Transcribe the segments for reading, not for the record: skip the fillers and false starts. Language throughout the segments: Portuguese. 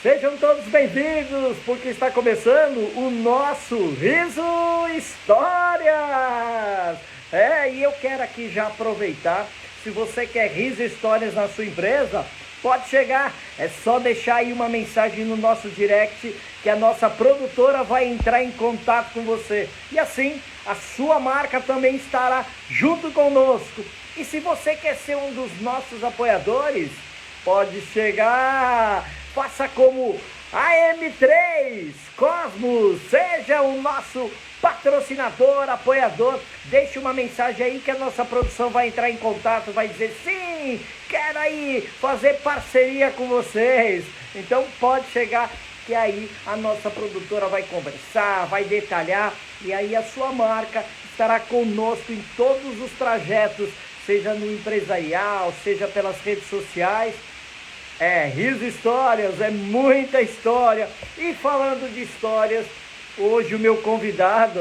Sejam todos bem-vindos, porque está começando o nosso Riso Histórias. E eu quero aqui já aproveitar, se você quer Riso Histórias na sua empresa, pode chegar, é só deixar aí uma mensagem no nosso direct que a nossa produtora vai entrar em contato com você. E assim, a sua marca também estará junto conosco. E se você quer ser um dos nossos apoiadores, pode chegar, faça como a M3 Cosmos, seja o nosso patrocinador, apoiador, deixe uma mensagem aí que a nossa produção vai entrar em contato, vai dizer sim, quero aí fazer parceria com vocês. Então pode chegar que aí a nossa produtora vai conversar, vai detalhar e aí a sua marca estará conosco em todos os trajetos, seja no empresarial, seja pelas redes sociais. Riso Histórias, é muita história. E falando de histórias, hoje o meu convidado,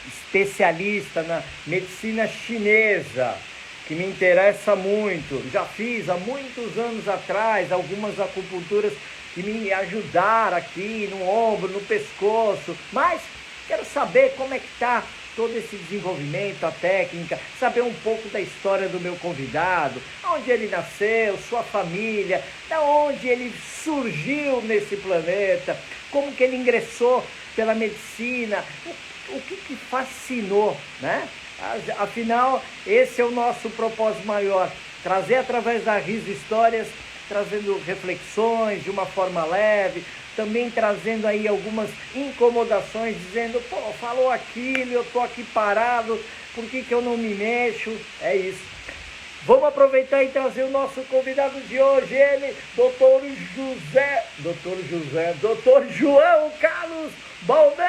especialista na medicina chinesa, que me interessa muito. Já fiz há muitos anos atrás algumas acupunturas que me ajudaram aqui no ombro, no pescoço, mas quero saber como é que está todo esse desenvolvimento, a técnica, saber um pouco da história do meu convidado, onde ele nasceu, sua família, da onde ele surgiu nesse planeta, como que ele ingressou pela medicina, o que fascinou, né? Afinal, esse é o nosso propósito maior, trazer através da Riso Histórias, trazendo reflexões de uma forma leve, também trazendo aí algumas incomodações, dizendo, pô, falou aquilo, eu tô aqui parado, por que eu não me mexo? É isso. Vamos aproveitar e trazer o nosso convidado de hoje, ele, Dr. João Carlos Baldan.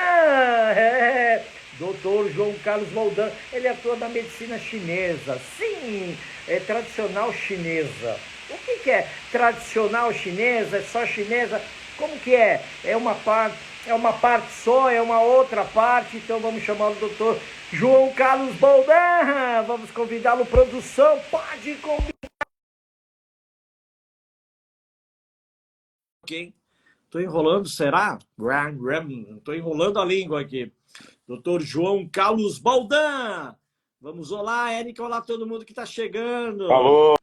Dr. João Carlos Baldan, ele atua na medicina chinesa, sim, é tradicional chinesa. O que é tradicional chinesa? É só chinesa? Como que é? É uma parte só, é uma outra parte, então vamos chamar o doutor João Carlos Baldan, vamos convidá-lo, produção, pode convidar. Ok, estou enrolando, será? Estou enrolando a língua aqui. Doutor João Carlos Baldan, vamos, olá, Érica, olá todo mundo que está chegando. Alô,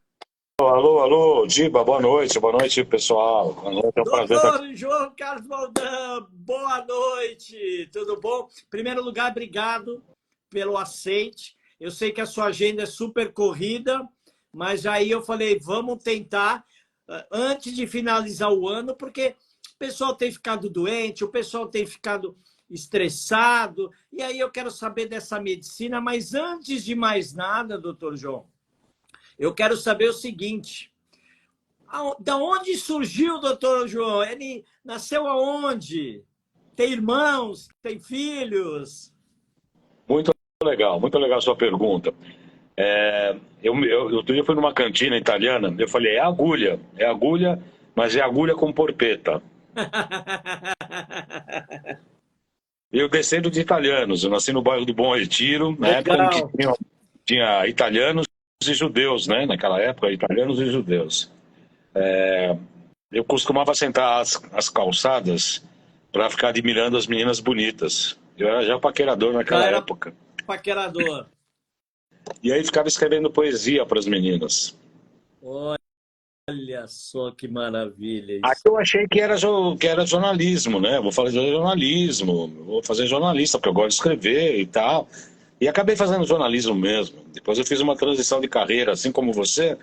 alô, Diba, boa noite, pessoal. Boa noite, é um prazer estar aqui. Doutor João Carlos Baldan, boa noite, tudo bom? Em primeiro lugar, obrigado pelo aceite. Eu sei que a sua agenda é super corrida, mas aí eu falei, vamos tentar antes de finalizar o ano, porque o pessoal tem ficado doente, o pessoal tem ficado estressado, e aí eu quero saber dessa medicina, mas antes de mais nada, doutor João, eu quero saber o seguinte: da onde surgiu o doutor João? Ele nasceu aonde? Tem irmãos? Tem filhos? Muito legal a sua pergunta. Outro dia fui numa cantina italiana, eu falei, é agulha, mas é agulha com porpeta. Eu descendo de italianos, eu nasci no bairro do Bom Retiro, na época em que Legal. tinha italianos e judeus, né? Naquela época, italianos e judeus. Eu costumava sentar as calçadas para ficar admirando as meninas bonitas. Eu era já paquerador Já naquela era época. paquerador. E aí ficava escrevendo poesia para as meninas. Olha só que maravilha Aí isso. eu achei que era jornalismo, né? Vou fazer jornalismo, vou fazer jornalista, porque eu gosto de escrever e tal. E acabei fazendo jornalismo mesmo. Depois eu fiz uma transição de carreira, assim como você.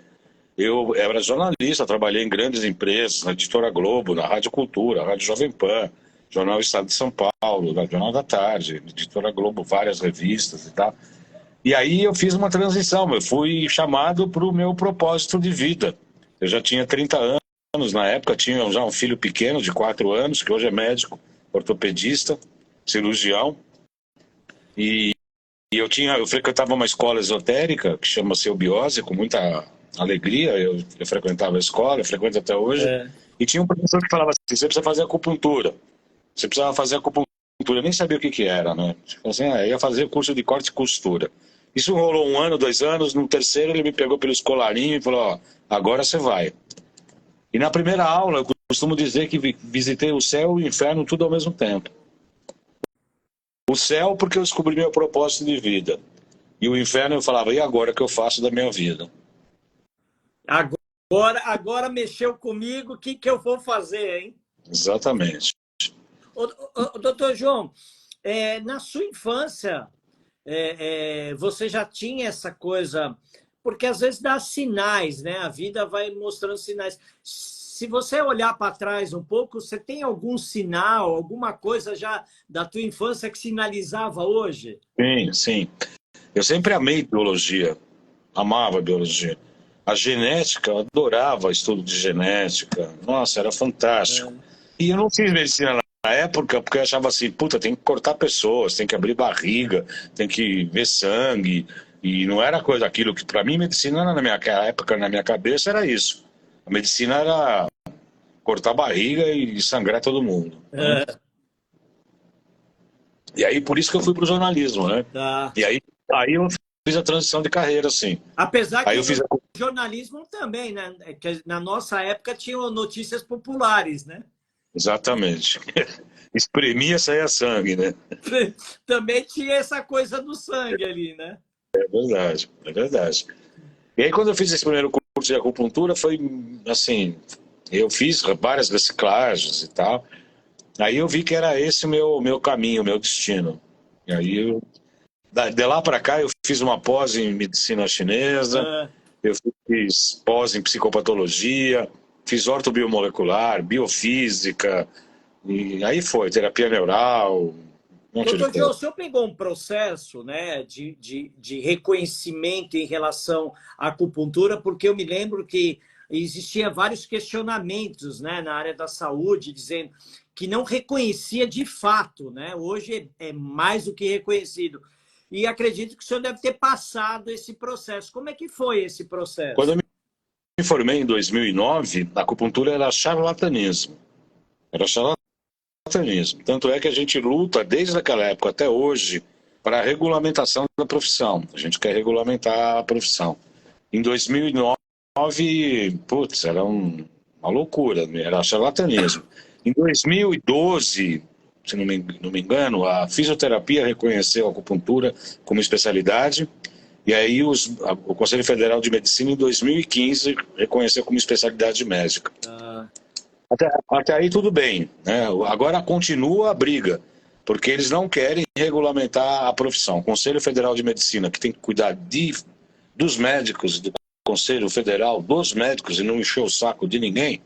Eu era jornalista, trabalhei em grandes empresas, na Editora Globo, na Rádio Cultura, Rádio Jovem Pan, Jornal Estado de São Paulo, na Jornal da Tarde, Editora Globo, várias revistas e tal. E aí eu fiz uma transição, eu fui chamado para o meu propósito de vida. Eu já tinha 30 anos na época, tinha já um filho pequeno de 4 anos, que hoje é médico, ortopedista, cirurgião. E eu frequentava uma escola esotérica, que chama-se Eubiose, com muita alegria. Eu frequentava a escola, eu frequento até hoje. É. E tinha um professor que falava assim, você precisa fazer acupuntura. Você precisava fazer acupuntura. Eu nem sabia o que era, né? Assim, ia fazer curso de corte e costura. Isso rolou 1 ano, 2 anos. No terceiro ele me pegou pelo escolarinho e falou, ó, agora você vai. E na primeira aula eu costumo dizer que visitei o céu e o inferno tudo ao mesmo tempo. O céu porque eu descobri meu propósito de vida. E o inferno eu falava, e agora o que eu faço da minha vida? Agora mexeu comigo, o que, que eu vou fazer, hein? Exatamente. Doutor João, na sua infância, você já tinha essa coisa, porque às vezes dá sinais, né? A vida vai mostrando sinais. Se você olhar para trás um pouco, você tem algum sinal, alguma coisa já da tua infância que sinalizava hoje? Sim, sim. Eu sempre amei biologia, amava biologia. A genética, eu adorava estudo de genética. Nossa, era fantástico. E eu não fiz medicina na época porque eu achava assim, puta, tem que cortar pessoas, tem que abrir barriga, tem que ver sangue. E não era coisa aquilo que, para mim, medicina na minha época, na minha cabeça, era isso. A medicina era cortar barriga e sangrar todo mundo, né? E aí, por isso que eu fui pro jornalismo, né? Tá. E aí eu fiz a transição de carreira, assim. Apesar Aí que eu fiz no jornalismo também, né? Que na nossa época tinham notícias populares, né? Exatamente. Espremia, saía sangue, né? Também tinha essa coisa do sangue ali, né? É verdade, é verdade. E aí, quando eu fiz esse primeiro curso de acupuntura, foi assim, eu fiz várias reciclagens e tal. Aí eu vi que era esse o meu caminho, o meu destino. E aí, de lá para cá, eu fiz uma pós em medicina chinesa, eu fiz pós em psicopatologia, fiz ortobiomolecular, biofísica, e aí foi, terapia neural, um monte de Doutor João, o coisa. senhor pegou um processo, né, de reconhecimento em relação à acupuntura, porque eu me lembro que existia vários questionamentos, né, na área da saúde, dizendo que não reconhecia de fato, né? Hoje é mais do que reconhecido. E acredito que o senhor deve ter passado esse processo. Como é que foi esse Quando eu processo? me formei em 2009, a acupuntura era charlatanismo. Era charlatanismo. Tanto é que a gente luta desde aquela época até hoje para a regulamentação da profissão. A gente quer regulamentar a profissão. Em 2009, putz, era uma loucura, era charlatanismo. Em 2012, se não me engano, a fisioterapia reconheceu a acupuntura como especialidade. E aí o Conselho Federal de Medicina, em 2015, reconheceu como especialidade médica. Até aí tudo bem, né? Agora continua a briga, porque eles não querem regulamentar a profissão. O Conselho Federal de Medicina, que tem que cuidar dos médicos, do Conselho Federal, dos médicos, e não encher o saco de ninguém,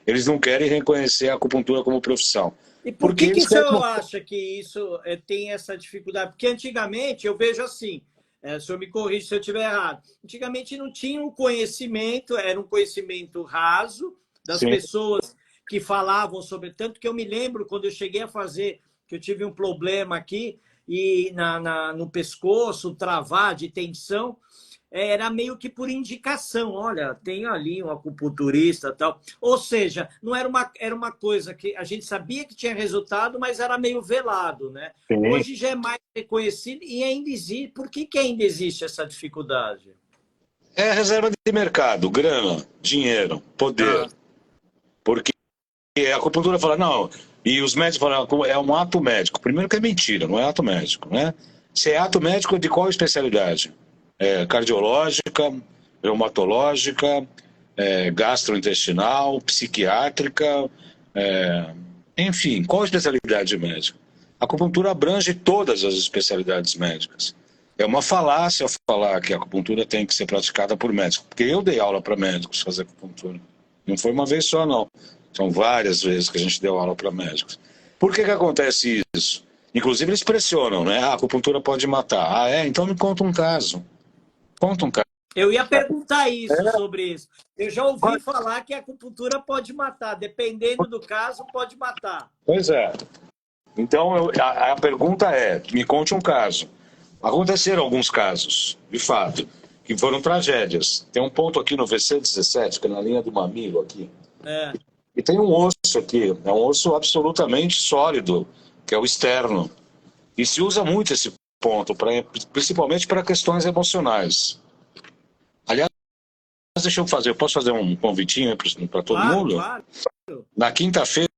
eles não querem reconhecer a acupuntura como profissão. E por Porque que o eles querem... senhor acha que isso tem essa dificuldade? Porque antigamente, eu vejo assim, o senhor me corrige se eu estiver errado, antigamente não tinha um conhecimento, era um conhecimento raso das Sim, pessoas que falavam sobre... Tanto que eu me lembro quando eu cheguei a fazer, que eu tive um problema aqui, e no pescoço, travar de tensão, era meio que por indicação. Olha, tem ali um acupunturista e tal. Ou seja, não era uma coisa que a gente sabia que tinha resultado, mas era meio velado, né? sim. Hoje já é mais reconhecido e ainda existe. Por que ainda existe essa dificuldade? É reserva de mercado, grana, dinheiro, poder. Porque a acupuntura fala, não, e os médicos falam, é um ato médico. Primeiro que é mentira, não é ato médico, né? Se é ato médico, de qual especialidade? Cardiológica, reumatológica, gastrointestinal, psiquiátrica, enfim, qual especialidade médica? A acupuntura abrange todas as especialidades médicas. É uma falácia falar que a acupuntura tem que ser praticada por médicos, porque eu dei aula para médicos fazer acupuntura. Não foi uma vez só, não. São várias vezes que a gente deu aula para médicos. Por que acontece isso? Inclusive eles pressionam, né? A acupuntura pode matar. Ah, é? Então me conta um caso. Conta um caso. Eu ia perguntar isso sobre isso. Eu já ouvi falar que a acupuntura pode matar, dependendo do caso, pode matar. Pois é. Então a pergunta é: me conte um caso. Aconteceram alguns casos, de fato, que foram tragédias. Tem um ponto aqui no VC17, que é na linha do mamilo aqui. E tem um osso aqui, é um osso absolutamente sólido, que é o externo. E se usa muito esse ponto, principalmente para questões emocionais. Aliás, deixa eu fazer, eu posso fazer um convitinho para todo Claro, mundo? claro. Na quinta-feira,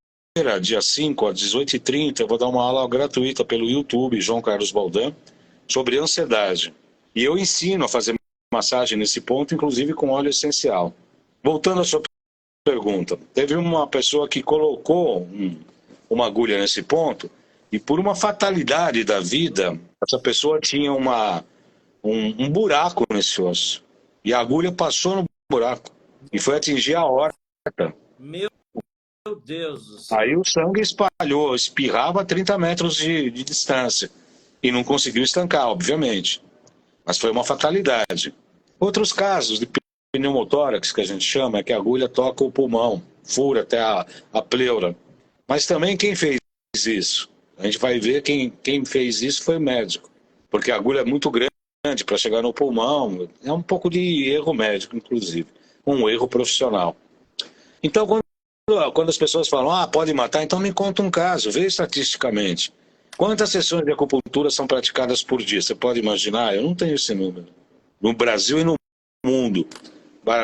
dia 5, às 18h30, eu vou dar uma aula gratuita pelo YouTube, João Carlos Baldan, sobre ansiedade. E eu ensino a fazer massagem nesse ponto, inclusive com óleo essencial. Voltando à sua pergunta, teve uma pessoa que colocou uma agulha nesse ponto e por uma fatalidade da vida, essa pessoa tinha um buraco nesse osso. E a agulha passou no buraco e foi atingir a aorta. Meu Deus do céu. Aí o sangue espalhou, espirrava a 30 metros de distância. E não conseguiu estancar, obviamente. Mas foi uma fatalidade. Outros casos de pneumotórax, que a gente chama, é que a agulha toca o pulmão, fura até a pleura. Mas também quem fez isso? A gente vai ver quem fez isso foi o médico. Porque a agulha é muito grande para chegar no pulmão. É um pouco de erro médico, inclusive. Um erro profissional. Então, quando as pessoas falam, pode matar, então me conta um caso, vê estatisticamente. Quantas sessões de acupuntura são praticadas por dia? Você pode imaginar? Eu não tenho esse número. No Brasil e no mundo.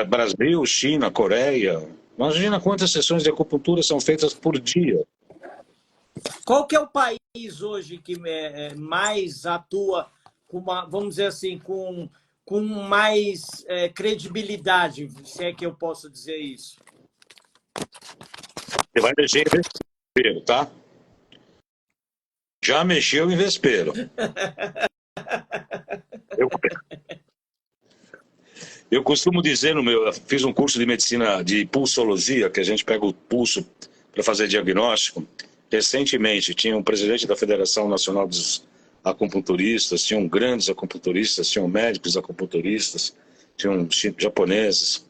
Brasil, China, Coreia. Imagina quantas sessões de acupuntura são feitas por dia. Qual que é o país hoje que mais atua, vamos dizer assim, com mais credibilidade, se é que eu posso dizer isso? Você vai mexer em vespeiro, tá? Já mexeu em vespeiro. Eu costumo dizer eu fiz um curso de medicina de pulsologia, que a gente pega o pulso para fazer diagnóstico. Recentemente tinha um presidente da Federação Nacional dos Acupunturistas, tinham grandes acupunturistas, tinham médicos acupunturistas, tinham japoneses.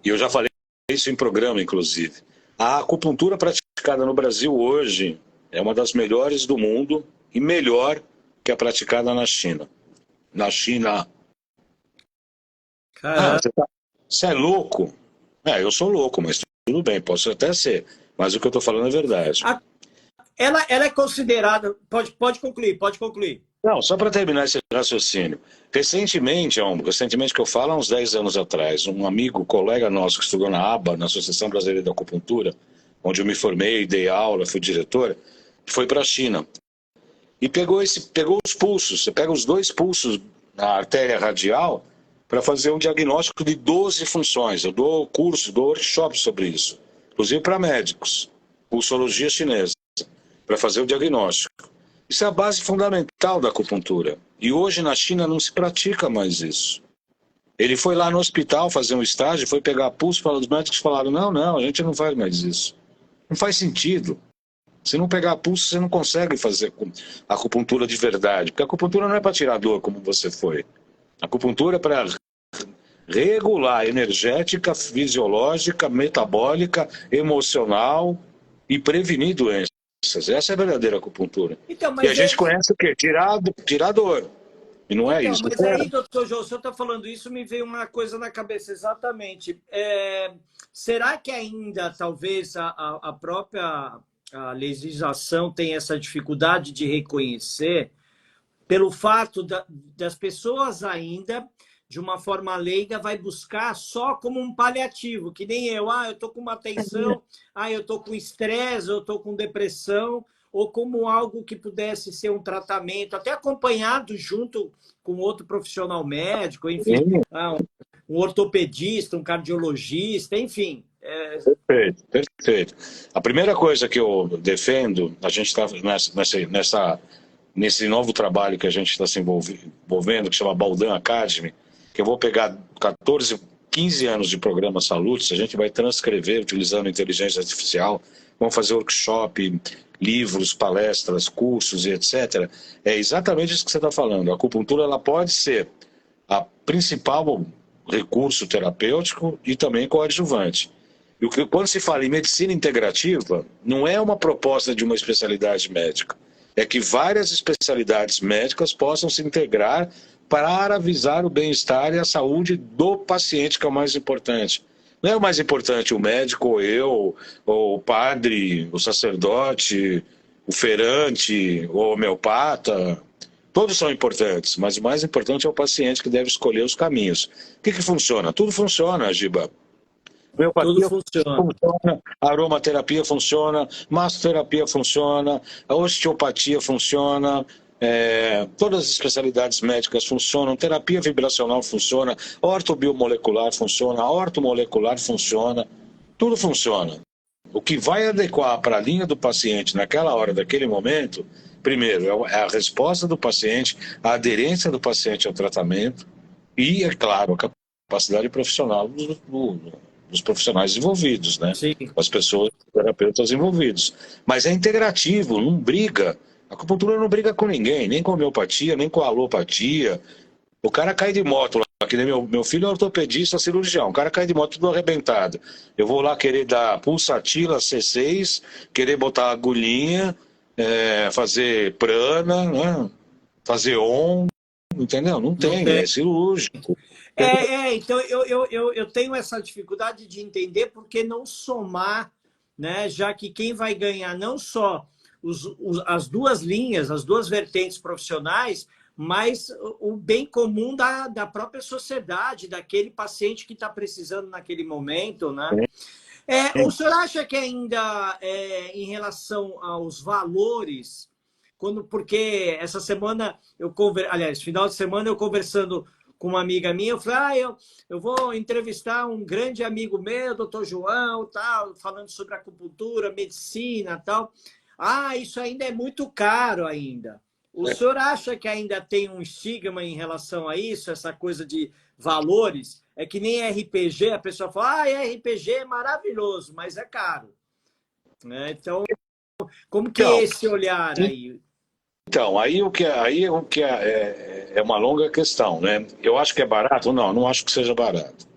E eu já falei isso em programa, inclusive. A acupuntura praticada no Brasil hoje é uma das melhores do mundo e melhor que a praticada na China. Na China... Você é louco? Eu sou louco, mas tudo bem, posso até ser. Mas o que eu estou falando é verdade. Ela é considerada... Pode concluir, pode concluir. Não, só para terminar esse raciocínio. Recentemente que eu falo, há uns 10 anos atrás, um amigo, colega nosso que estudou na ABA, na Associação Brasileira de Acupuntura, onde eu me formei, dei aula, fui diretor, foi para a China. E pegou os pulsos, você pega os 2 pulsos na artéria radial para fazer um diagnóstico de 12 funções. Eu dou curso, dou workshop sobre isso, inclusive para médicos, pulsologia chinesa, para fazer o diagnóstico. Isso é a base fundamental da acupuntura. E hoje na China não se pratica mais isso. Ele foi lá no hospital fazer um estágio, foi pegar pulso, os médicos falaram, não, a gente não faz mais isso. Não faz sentido. Se não pegar pulso, você não consegue fazer acupuntura de verdade. Porque a acupuntura não é para tirar dor, como você foi. A acupuntura é para regular energética, fisiológica, metabólica, emocional e prevenir doenças. Essa é a verdadeira acupuntura. Então, e a gente conhece o quê? Tirar dor. E não é isso. Mas aí, doutor João, o senhor está falando isso, me veio uma coisa na cabeça, exatamente. Será que ainda, talvez, a própria legislação tem essa dificuldade de reconhecer pelo fato das pessoas ainda, de uma forma leiga, vai buscar só como um paliativo, que nem eu estou com uma tensão, eu estou com estresse, eu estou com depressão, ou como algo que pudesse ser um tratamento, até acompanhado junto com outro profissional médico, enfim, um ortopedista, um cardiologista, enfim. Perfeito. A primeira coisa que eu defendo, a gente está nesse novo trabalho que a gente está se envolvendo, que chama Baldan Academy, que eu vou pegar 14, 15 anos de programa Salutes, a gente vai transcrever utilizando inteligência artificial, vamos fazer workshop, livros, palestras, cursos e etc. É exatamente isso que você está falando. A acupuntura ela pode ser a principal recurso terapêutico e também coadjuvante. E quando se fala em medicina integrativa, não é uma proposta de uma especialidade médica. É que várias especialidades médicas possam se integrar para visar o bem-estar e a saúde do paciente, que é o mais importante. Não é o mais importante o médico, ou eu, ou o padre, o sacerdote, o feirante, o homeopata, Todos são importantes, mas o mais importante é o paciente que deve escolher os caminhos. O que funciona? Tudo funciona, Giba. Tudo Homeopatia funciona. funciona, a aromaterapia funciona, massoterapia funciona, a osteopatia funciona, todas as especialidades médicas funcionam, terapia vibracional funciona, ortobiomolecular funciona, a ortomolecular funciona, tudo funciona. O que vai adequar para a linha do paciente naquela hora, daquele momento, primeiro, é a resposta do paciente, a aderência do paciente ao tratamento e, é claro, a capacidade profissional dos profissionais envolvidos, né? Sim. As pessoas, terapeutas envolvidos. Mas é integrativo, não briga. A acupuntura não briga com ninguém, nem com a homeopatia, nem com a alopatia. O cara cai de moto lá, que nem meu filho é ortopedista, cirurgião. O cara cai de moto tudo arrebentado. Eu vou lá querer dar pulsatila C6, querer botar agulhinha, fazer prana, né? Fazer on, entendeu? Não tem, é cirúrgico. Então eu tenho essa dificuldade de entender por que não somar, né? Já que quem vai ganhar não só as duas linhas, as duas vertentes profissionais, mas o bem comum da própria sociedade, daquele paciente que está precisando naquele momento, né? O senhor acha que ainda, em relação aos valores, porque essa semana, aliás, final de semana, eu conversando com uma amiga minha, eu falei, eu vou entrevistar um grande amigo meu, doutor João, tal, falando sobre acupuntura, medicina, tal. Isso ainda é muito caro ainda. O senhor acha que ainda tem um estigma em relação a isso, essa coisa de valores? É que nem RPG, a pessoa fala, RPG é maravilhoso, mas é caro. Né? Então, como que é esse olhar aí? Então, aí o que é uma longa questão, né? Eu acho que é barato? Não acho que seja barato.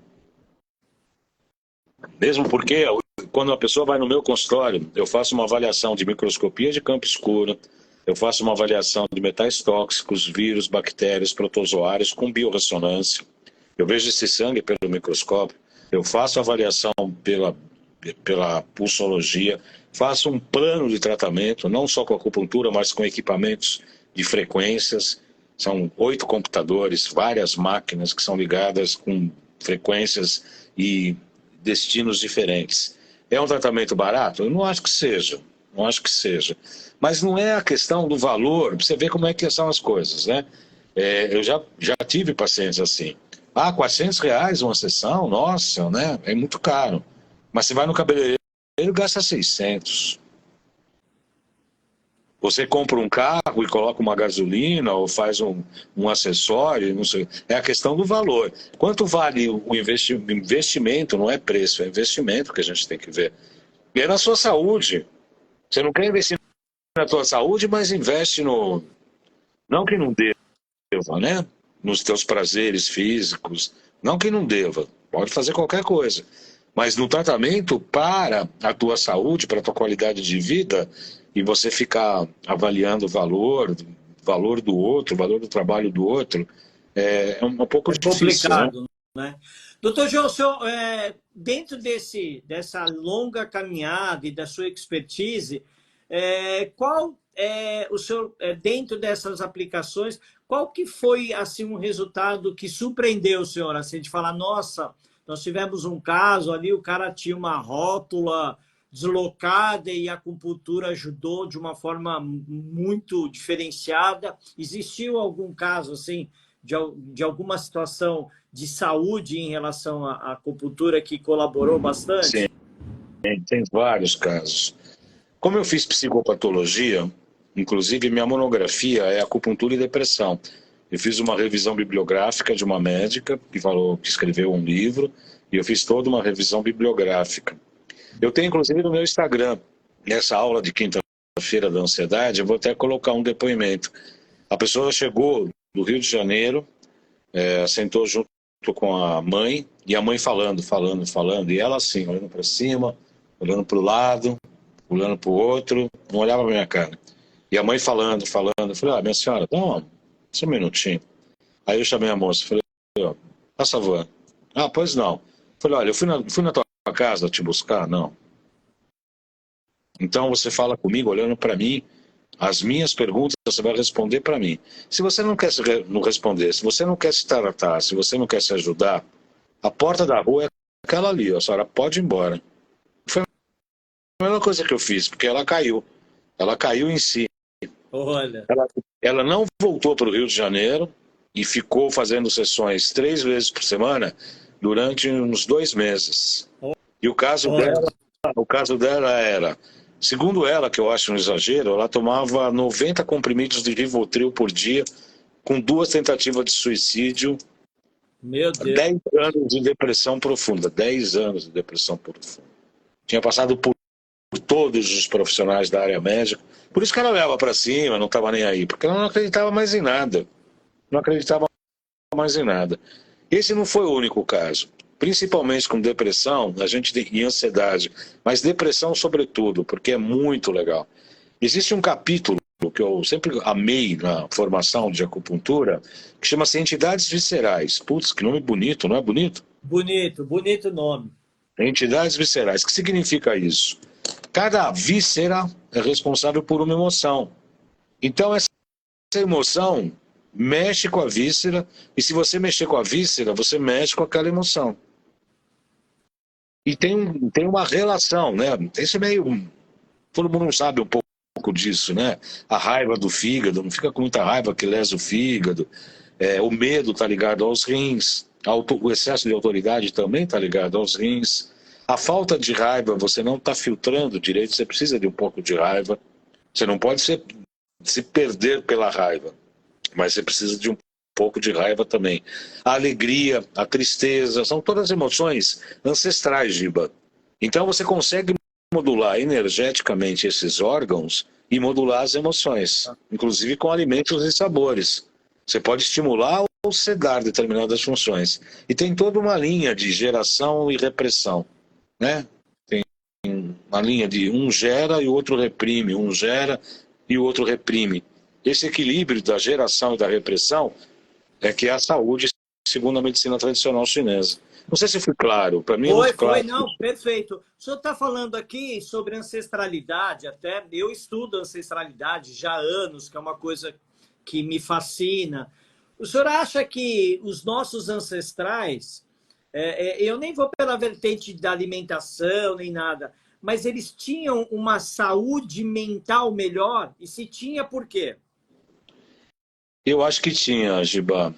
Mesmo porque quando a pessoa vai no meu consultório, eu faço uma avaliação de microscopia de campo escuro, eu faço uma avaliação de metais tóxicos, vírus, bactérias, protozoários com biorressonância. Eu vejo esse sangue pelo microscópio, eu faço avaliação pela pulsologia, faço um plano de tratamento, não só com acupuntura, mas com equipamentos de frequências. São 8 computadores, várias máquinas que são ligadas com frequências e destinos diferentes. É um tratamento barato? Eu não acho que seja. Não acho que seja. Mas não é a questão do valor, você vê como é que são as coisas, né? Eu já tive pacientes assim. R$ 400 uma sessão? Nossa, né? É muito caro. Mas você vai no cabeleireiro e gasta 600. Você compra um carro e coloca uma gasolina ou faz um acessório, não sei. É a questão do valor. Quanto vale o investimento? Não é preço, é investimento que a gente tem que ver. E é na sua saúde. Você não quer investir na sua saúde, mas investe no... Não que não deva, né? Nos teus prazeres físicos. Não que não deva. Pode fazer qualquer coisa. Mas no tratamento para a tua saúde, para a tua qualidade de vida, e você ficar avaliando o valor do outro, o valor do trabalho do outro, é um pouco difícil, complicado, né? Doutor João, senhor, dentro dessa longa caminhada e da sua expertise, qual o senhor, dentro dessas aplicações, qual que foi assim um resultado que surpreendeu o senhor? Assim, de falar, nossa, nós tivemos um caso ali, o cara tinha uma rótula deslocada e a acupuntura ajudou de uma forma muito diferenciada. Existiu algum caso assim de alguma situação de saúde em relação à acupuntura que colaborou bastante? Sim, tem vários casos. Como eu fiz psicopatologia, inclusive minha monografia é acupuntura e depressão. Eu fiz uma revisão bibliográfica de uma médica que escreveu um livro, e eu fiz toda uma revisão bibliográfica. Eu tenho, inclusive, no meu Instagram, nessa aula de quinta-feira da ansiedade, eu vou até colocar um depoimento. A pessoa chegou do Rio de Janeiro, sentou junto com a mãe, e a mãe falando, e ela assim, olhando para cima, olhando para o lado, olhando para o outro, não olhava para minha cara. E a mãe falando. Eu falei, minha senhora, só um minutinho. Aí eu chamei a moça, falei, por favor. Pois não. Eu falei, olha, eu fui na tua casa te buscar? Não. Então você fala comigo olhando para mim As minhas perguntas você vai responder para mim. Se você não quer não responder, se você não quer se tratar, se você não quer se ajudar, a porta da rua é aquela ali, ó, a senhora pode ir embora. Foi a mesma coisa que eu fiz, porque ela caiu. Ela caiu em si. Olha. Ela não voltou para o Rio de Janeiro e ficou fazendo sessões 3 vezes por semana durante uns 2 meses. E o caso dela era, segundo ela, que eu acho um exagero, ela tomava 90 comprimidos de Rivotril por dia, com 2 tentativas de suicídio. Meu Deus. 10 anos de depressão profunda. 10 anos de depressão profunda. Tinha passado por todos os profissionais da área médica. Por isso que ela leva para cima, não estava nem aí. Porque ela não acreditava mais em nada. Não acreditava mais em nada. Esse não foi o único caso. Principalmente com depressão, a gente tem e ansiedade. Mas depressão sobretudo, porque é muito legal. Existe um capítulo que eu sempre amei na formação de acupuntura, que chama-se Entidades Viscerais. Putz, que nome bonito, não é bonito? Bonito, bonito nome. Entidades viscerais. O que significa isso? Cada víscera é responsável por uma emoção. Então, essa emoção mexe com a víscera, e se você mexer com a víscera, você mexe com aquela emoção. E tem uma relação, né? Isso é meio... Todo mundo não sabe um pouco disso, né? A raiva do fígado, não fica com muita raiva que lesa o fígado. O medo está ligado aos rins. O excesso de autoridade também está ligado aos rins. A falta de raiva, você não está filtrando direito, você precisa de um pouco de raiva. Você não pode se perder pela raiva, mas você precisa de um pouco de raiva também. A alegria, a tristeza, são todas emoções ancestrais, Giba. Então você consegue modular energeticamente esses órgãos e modular as emoções, inclusive com alimentos e sabores. Você pode estimular ou sedar determinadas funções. E tem toda uma linha de geração e repressão, né? Tem uma linha de um gera e o outro reprime, um gera e o outro reprime. Esse equilíbrio da geração e da repressão é que é a saúde, segundo a medicina tradicional chinesa. Não sei se foi claro, para mim é muito claro. Não, perfeito. O senhor está falando aqui sobre ancestralidade, até eu estudo ancestralidade já há anos, que é uma coisa que me fascina. O senhor acha que os nossos ancestrais, eu nem vou pela vertente da alimentação nem nada, mas eles tinham uma saúde mental melhor? E se tinha, por quê? Eu acho que tinha, Giba.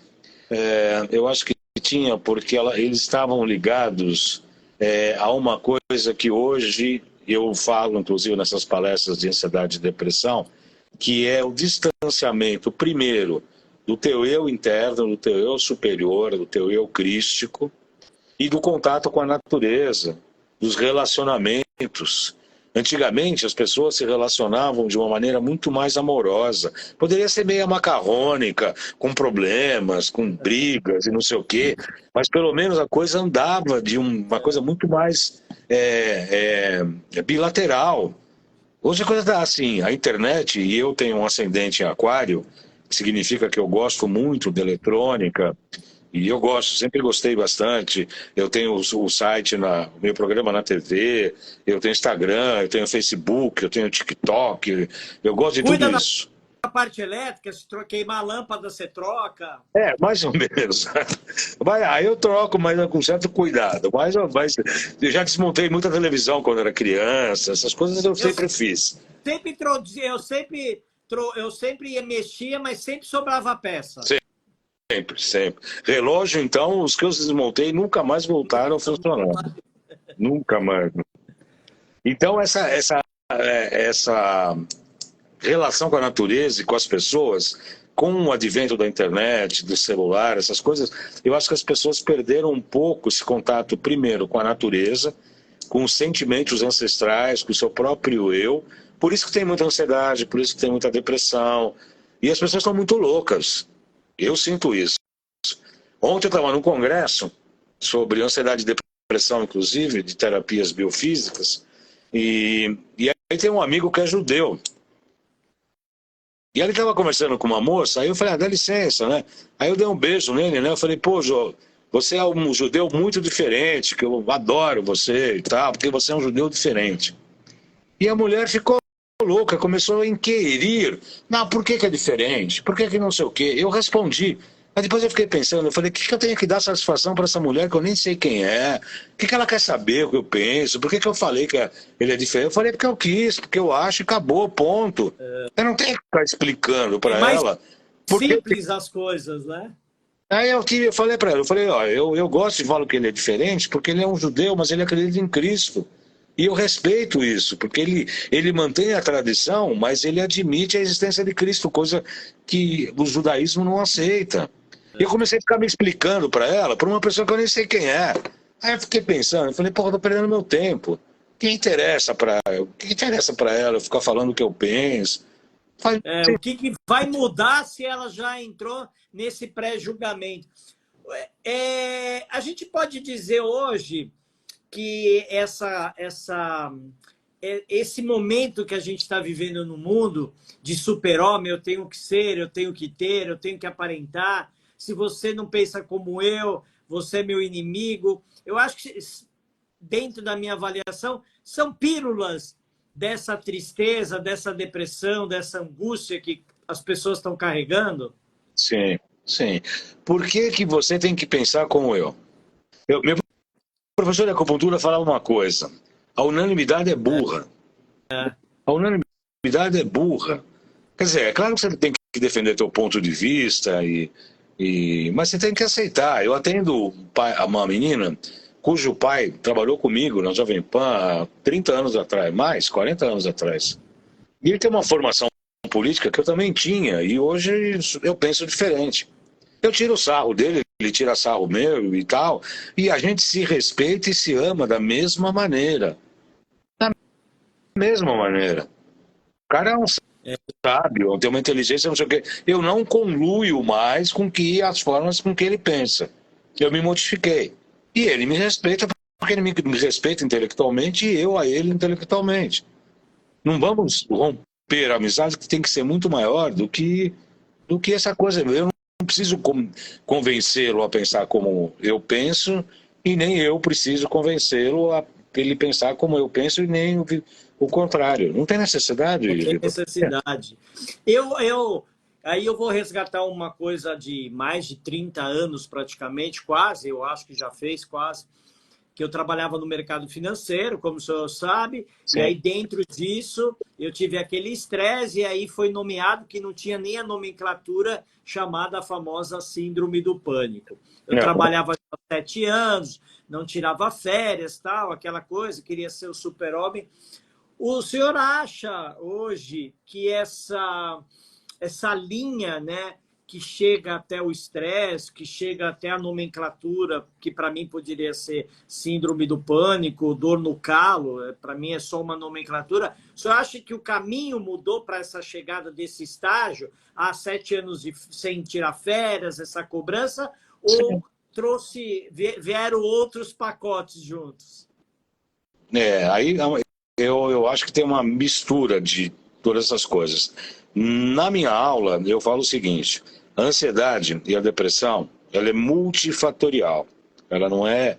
Eu acho que tinha porque eles estavam ligados a uma coisa que hoje eu falo, inclusive nessas palestras de ansiedade e depressão, que é o distanciamento, primeiro, do teu eu interno, do teu eu superior, do teu eu crístico, e do contato com a natureza, dos relacionamentos. Antigamente, as pessoas se relacionavam de uma maneira muito mais amorosa. Poderia ser meio macarrônica, com problemas, com brigas e não sei o quê, mas pelo menos a coisa andava de uma coisa muito mais bilateral. Hoje a coisa está assim, a internet, e eu tenho um ascendente em aquário, que significa que eu gosto muito de eletrônica, e eu gosto, sempre gostei bastante. Eu tenho o site, o meu programa na TV, eu tenho Instagram, eu tenho Facebook, eu tenho TikTok, eu gosto de tudo isso. A parte elétrica, se queimar a lâmpada, você troca? Mais ou menos. Aí eu troco, mas com certo cuidado. Mas eu já desmontei muita televisão quando era criança, essas coisas eu sempre fiz. Eu sempre mexia, mas sempre sobrava peça. Sempre. Relógio, então, os que eu desmontei nunca mais voltaram a funcionar. Nunca mais. Então, essa relação com a natureza e com as pessoas, com o advento da internet, do celular, essas coisas, eu acho que as pessoas perderam um pouco esse contato, primeiro, com a natureza, com os sentimentos ancestrais, com o seu próprio eu. Por isso que tem muita ansiedade, por isso que tem muita depressão. E as pessoas estão muito loucas. Eu sinto isso. Ontem eu estava num congresso sobre ansiedade e depressão, inclusive, de terapias biofísicas, e aí tem um amigo que é judeu. E ele estava conversando com uma moça, aí eu falei, dá licença, né? Aí eu dei um beijo nele, né? Eu falei, pô, Jô, você é um judeu muito diferente, que eu adoro você e tal, porque você é um judeu diferente. E a mulher ficou louca, começou a inquirir. Não, por que que é diferente? Por que que não sei o quê? Eu respondi. Mas depois eu fiquei pensando, eu falei, o que que eu tenho que dar satisfação para essa mulher que eu nem sei quem é? O que que ela quer saber o que eu penso? Por que que eu falei que ele é diferente? Eu falei porque eu quis, porque eu acho e acabou, ponto. Eu não tenho que ficar explicando É para mais ela. Porque... simples as coisas, né? Aí eu falei para ela, eu falei, ó, eu gosto e falo que ele é diferente porque ele é um judeu, mas ele acredita em Cristo. E eu respeito isso, porque ele mantém a tradição, mas ele admite a existência de Cristo, coisa que o judaísmo não aceita. E eu comecei a ficar me explicando para ela, para uma pessoa que eu nem sei quem é. Aí eu fiquei pensando, eu falei, porra, eu tô perdendo meu tempo. O que interessa para ela eu ficar falando o que eu penso? Falei, O que que vai mudar se ela já entrou nesse pré-julgamento? A gente pode dizer hoje que esse momento que a gente está vivendo no mundo de super-homem, eu tenho que ser, eu tenho que ter, eu tenho que aparentar. Se você não pensa como eu, você é meu inimigo. Eu acho que, dentro da minha avaliação, são pílulas dessa tristeza, dessa depressão, dessa angústia que as pessoas estão carregando. sim, sim. Por que que você tem que pensar como eu? Meu professor de acupuntura falava uma coisa, a unanimidade é burra. A unanimidade é burra. Quer dizer, é claro que você tem que defender teu ponto de vista, mas você tem que aceitar. Eu atendo uma menina cujo pai trabalhou comigo na Jovem Pan há 30 anos atrás, mais 40 anos atrás. E ele tem uma formação política que eu também tinha, e hoje eu penso diferente. Eu tiro o sarro dele, ele tira sarro meu e tal, e a gente se respeita e se ama da mesma maneira. Da mesma maneira. O cara é um sábio, tem uma inteligência, não sei o quê. Eu não conluio mais com as formas com que ele pensa. Eu me modifiquei. E ele me respeita porque ele me respeita intelectualmente e eu a ele intelectualmente. Não vamos romper a amizade, que tem que ser muito maior do que essa coisa. Eu não preciso convencê-lo a pensar como eu penso e nem eu preciso convencê-lo a ele pensar como eu penso e nem o contrário. Não tem necessidade. Não tem necessidade. Aí eu vou resgatar uma coisa de mais de 30 anos praticamente, quase, eu acho que já fez quase, que eu trabalhava no mercado financeiro, como o senhor sabe, Sim. E aí dentro disso eu tive aquele estresse e aí foi nomeado que não tinha nem a nomenclatura chamada a famosa síndrome do pânico. Eu trabalhava há 7 anos, não tirava férias, tal, aquela coisa, queria ser o super-homem. O senhor acha hoje que essa linha, né, que chega até o estresse, que chega até a nomenclatura, que para mim poderia ser síndrome do pânico, dor no calo, para mim é só uma nomenclatura. O senhor acha que o caminho mudou para essa chegada desse estágio, há 7 anos sem tirar férias, essa cobrança, ou vieram outros pacotes juntos? Aí eu acho que tem uma mistura de todas essas coisas. Na minha aula, eu falo o seguinte, a ansiedade e a depressão, ela é multifatorial. Ela não é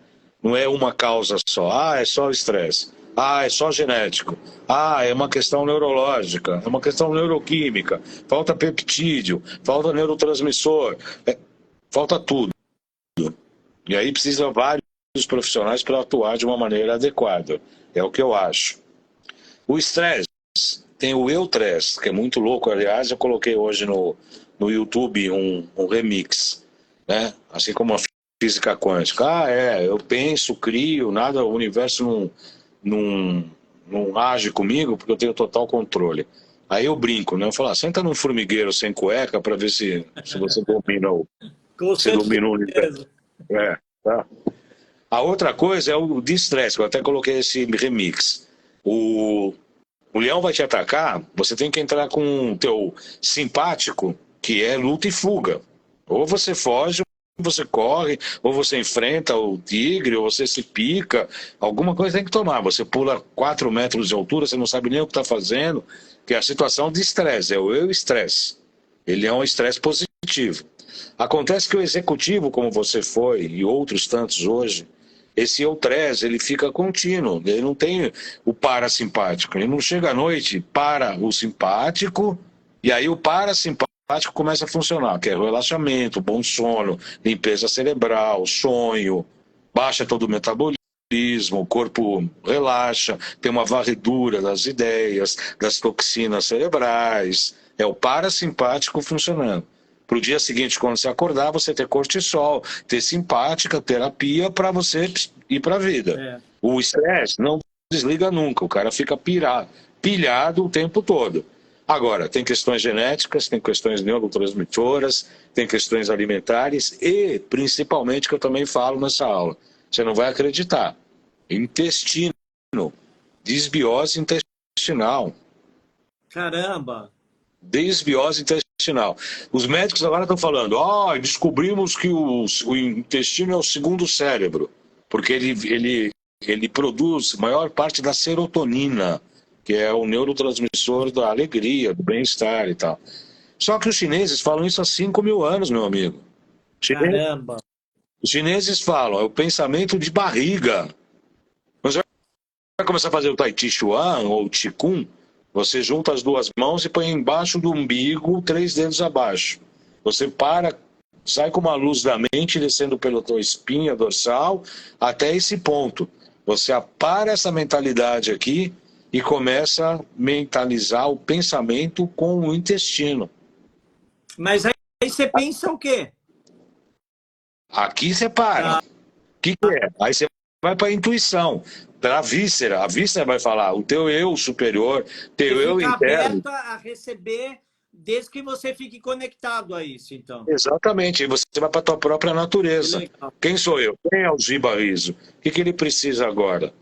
uma causa só. É só o estresse. É só genético. É uma questão neurológica, é uma questão neuroquímica. Falta peptídeo, falta neurotransmissor, falta tudo. E aí precisa vários profissionais para atuar de uma maneira adequada. É o que eu acho. O estresse, tem o eutresse, que é muito louco. Aliás, eu coloquei hoje no YouTube um remix, né? Assim como a física quântica. Eu penso, crio, nada, o universo não age comigo porque eu tenho total controle. Aí eu brinco, né? Eu falo, senta num formigueiro sem cueca para ver se você domina o universo. Tá. A outra coisa é o distress, que eu até coloquei esse remix. O leão vai te atacar, você tem que entrar com o teu simpático, que é luta e fuga. Ou você foge, ou você corre, ou você enfrenta o tigre, ou você se pica. Alguma coisa tem que tomar. Você pula 4 metros de altura, você não sabe nem o que está fazendo, que é a situação de estresse, é o eu-estresse. Ele é um estresse positivo. Acontece que o executivo, como você foi, e outros tantos hoje, esse eutrese, ele fica contínuo, ele não tem o parasimpático, ele não chega à noite para o simpático, e aí o parasimpático começa a funcionar, que é o relaxamento, bom sono, limpeza cerebral, sonho, baixa todo o metabolismo, o corpo relaxa, tem uma varredura das ideias, das toxinas cerebrais, é o parasimpático funcionando. Para o dia seguinte, quando você acordar, você ter cortisol, ter simpática, terapia para você ir para a vida. O estresse não desliga nunca, o cara fica pilhado o tempo todo. Agora, tem questões genéticas, tem questões neurotransmissoras, tem questões alimentares e, principalmente, que eu também falo nessa aula, você não vai acreditar, intestino, desbiose intestinal. Caramba! Desbiose intestinal. Os médicos agora estão falando, descobrimos que o intestino é o segundo cérebro, porque ele produz a maior parte da serotonina, que é o neurotransmissor da alegria, do bem-estar e tal. Só que os chineses falam isso há 5.000 anos, meu amigo. Caramba! Os chineses falam, é o pensamento de barriga. Você vai começar a fazer o Tai Chi Chuan ou o Qigong, você junta as duas mãos e põe embaixo do umbigo, 3 dedos abaixo. Você sai com uma luz da mente descendo pela tua espinha dorsal até esse ponto. Você para essa mentalidade aqui e começa a mentalizar o pensamento com o intestino. Mas aí você pensa o quê? Aqui você para. O que é? Aí você vai para a intuição. Para a víscera vai falar, o teu eu superior, teu eu interno. Aberta a receber, desde que você fique conectado a isso, então. Exatamente, e você vai para a tua própria natureza. Quem sou eu? Quem é o Giba Rizzo? O que ele precisa agora?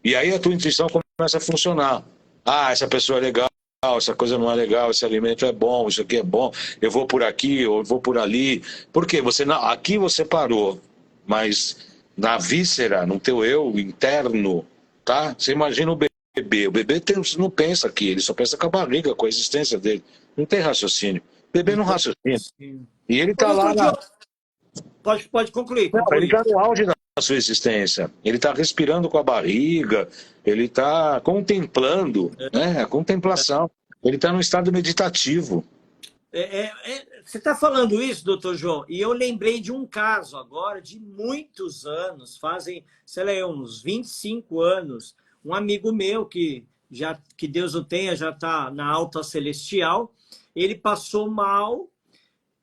E aí a tua intuição começa a funcionar. Essa pessoa é legal, essa coisa não é legal, esse alimento é bom, isso aqui é bom, eu vou por aqui, ou eu vou por ali. Por quê? Aqui você parou, mas na víscera, no teu eu interno, tá? Você imagina o bebê. O bebê não pensa aqui, ele só pensa com a barriga, com a existência dele. Não tem raciocínio. O bebê não raciocina. E ele está lá. Pode concluir. Não, ele está no auge da sua existência. Ele está respirando com a barriga, ele está contemplando, né? A contemplação. Ele está num estado meditativo. Você está falando isso, doutor João, e eu lembrei de um caso agora, de muitos anos, fazem, sei lá, uns 25 anos, um amigo meu, que Deus o tenha, já está na alta celestial, ele passou mal,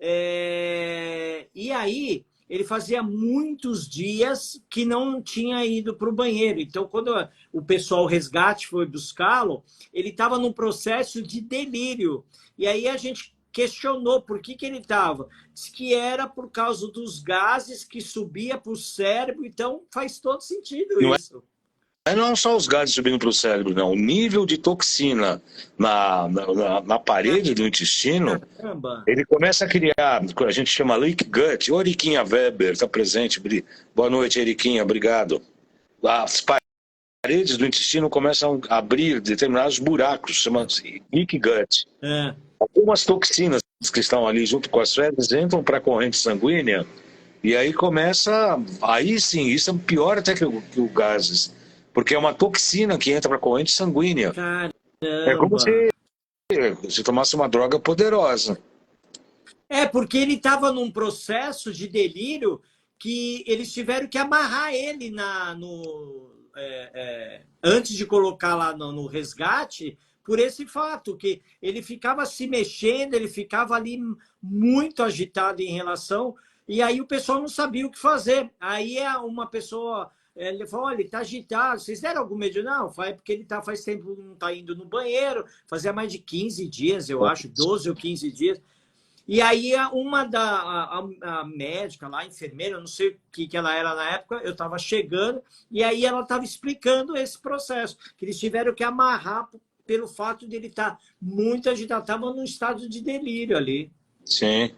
e aí ele fazia muitos dias que não tinha ido para o banheiro. Então, quando o pessoal resgate foi buscá-lo, ele estava num processo de delírio. E aí a gente questionou por que ele estava. Diz que era por causa dos gases que subia para o cérebro, então faz todo sentido isso. Não só os gases subindo para o cérebro, não. O nível de toxina na parede do intestino, ele começa a criar, a gente chama leak gut. O Eriquinha Weber está presente. Boa noite, Eriquinha, obrigado. As paredes do intestino começam a abrir determinados buracos, chama-se leak gut. Algumas toxinas que estão ali junto com as fezes entram para a corrente sanguínea e aí aí sim, isso é pior até que o gases, porque é uma toxina que entra para a corrente sanguínea. Caramba. É como se tomasse uma droga poderosa. Porque ele estava num processo de delírio que eles tiveram que amarrar ele antes de colocar lá no resgate, por esse fato, que ele ficava se mexendo, ele ficava ali muito agitado em relação, e aí o pessoal não sabia o que fazer. Aí uma pessoa, ele falou, olha, ele está agitado, vocês deram algum medo? Não, porque ele faz tempo não está indo no banheiro, fazia mais de 15 dias, eu acho, 12 ou 15 dias. E aí a médica lá, a enfermeira, eu não sei o que ela era na época, eu estava chegando, e aí ela estava explicando esse processo, que eles tiveram que amarrar pelo fato de ele estar muito agitado, estava num estado de delírio ali. Sim.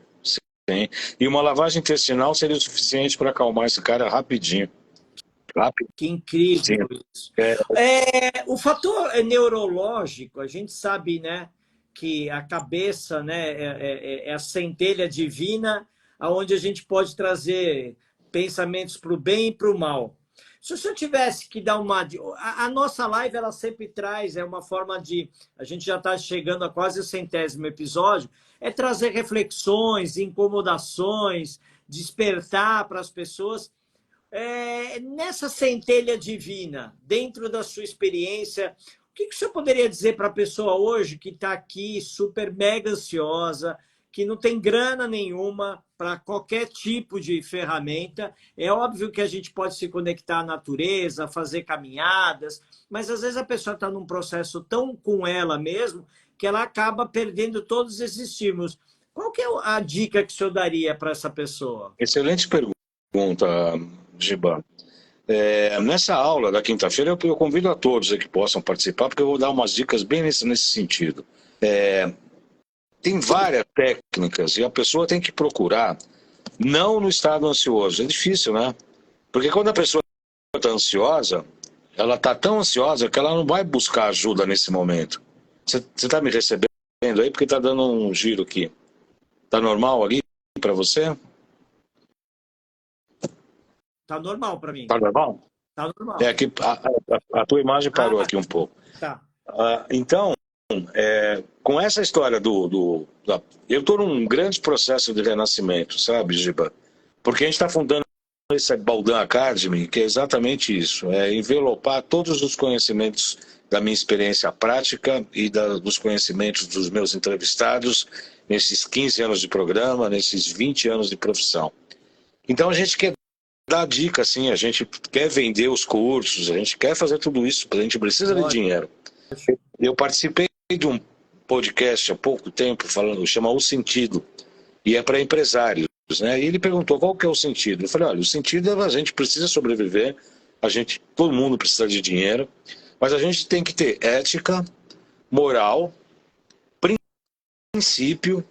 E uma lavagem intestinal seria o suficiente para acalmar esse cara rapidinho. Que incrível isso. O fator neurológico, a gente sabe, né, que a cabeça, né, é a centelha divina, onde a gente pode trazer pensamentos para o bem e para o mal. Se o senhor tivesse que dar uma... A nossa live, ela sempre traz, é uma forma de... A gente já está chegando a quase o 100º episódio, é trazer reflexões, incomodações, despertar para as pessoas. Nessa centelha divina, dentro da sua experiência, o que o senhor poderia dizer para a pessoa hoje que está aqui super mega ansiosa, que não tem grana nenhuma para qualquer tipo de ferramenta? É óbvio que a gente pode se conectar à natureza, fazer caminhadas, mas às vezes a pessoa está num processo tão com ela mesmo que ela acaba perdendo todos esses estímulos. Qual que é a dica que o senhor daria para essa pessoa? Excelente pergunta, Giba. Nessa aula da quinta-feira, eu convido a todos que possam participar, porque eu vou dar umas dicas bem nesse sentido. Tem várias técnicas e a pessoa tem que procurar, não no estado ansioso. É difícil, né? Porque quando a pessoa está ansiosa, ela está tão ansiosa que ela não vai buscar ajuda nesse momento. Você está me recebendo aí? Porque está dando um giro aqui. Está normal ali para você? Tá normal para mim. Tá normal? Tá normal. É que a tua imagem parou aqui um pouco. Tá. Então, com essa história eu estou num grande processo de renascimento, sabe, Giba? Porque a gente está fundando esse Baldan Academy, que é exatamente isso, é envelopar todos os conhecimentos da minha experiência prática e dos conhecimentos dos meus entrevistados nesses 15 anos de programa, nesses 20 anos de profissão. Então a gente quer dar dica, assim, a gente quer vender os cursos, a gente quer fazer tudo isso, a gente precisa de dinheiro. Eu participei de um podcast há pouco tempo, chama O Sentido, e é para empresários, né? E ele perguntou qual que é o sentido. Eu falei, olha, o sentido é a gente precisa sobreviver, todo mundo precisa de dinheiro, mas a gente tem que ter ética, moral, princípio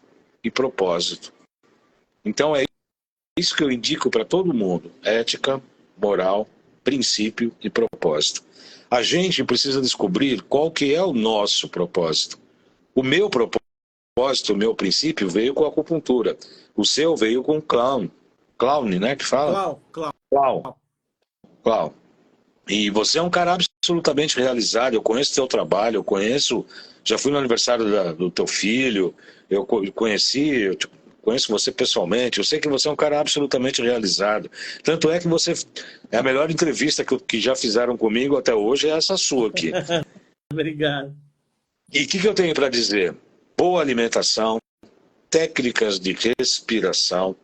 e propósito. Então é isso que eu indico para todo mundo: ética, moral, princípio e propósito. A gente precisa descobrir qual que é o nosso propósito. O meu propósito, o meu princípio veio com a acupuntura. O seu veio com o clown. Clown, né, que fala? Clown. E você é um cara absolutamente realizado. Eu conheço teu trabalho, já fui no aniversário do teu filho, eu conheço você pessoalmente, eu sei que você é um cara absolutamente realizado. Tanto é que a melhor entrevista que já fizeram comigo até hoje é essa sua aqui. Obrigado. E o que eu tenho para dizer? Boa alimentação, técnicas de respiração,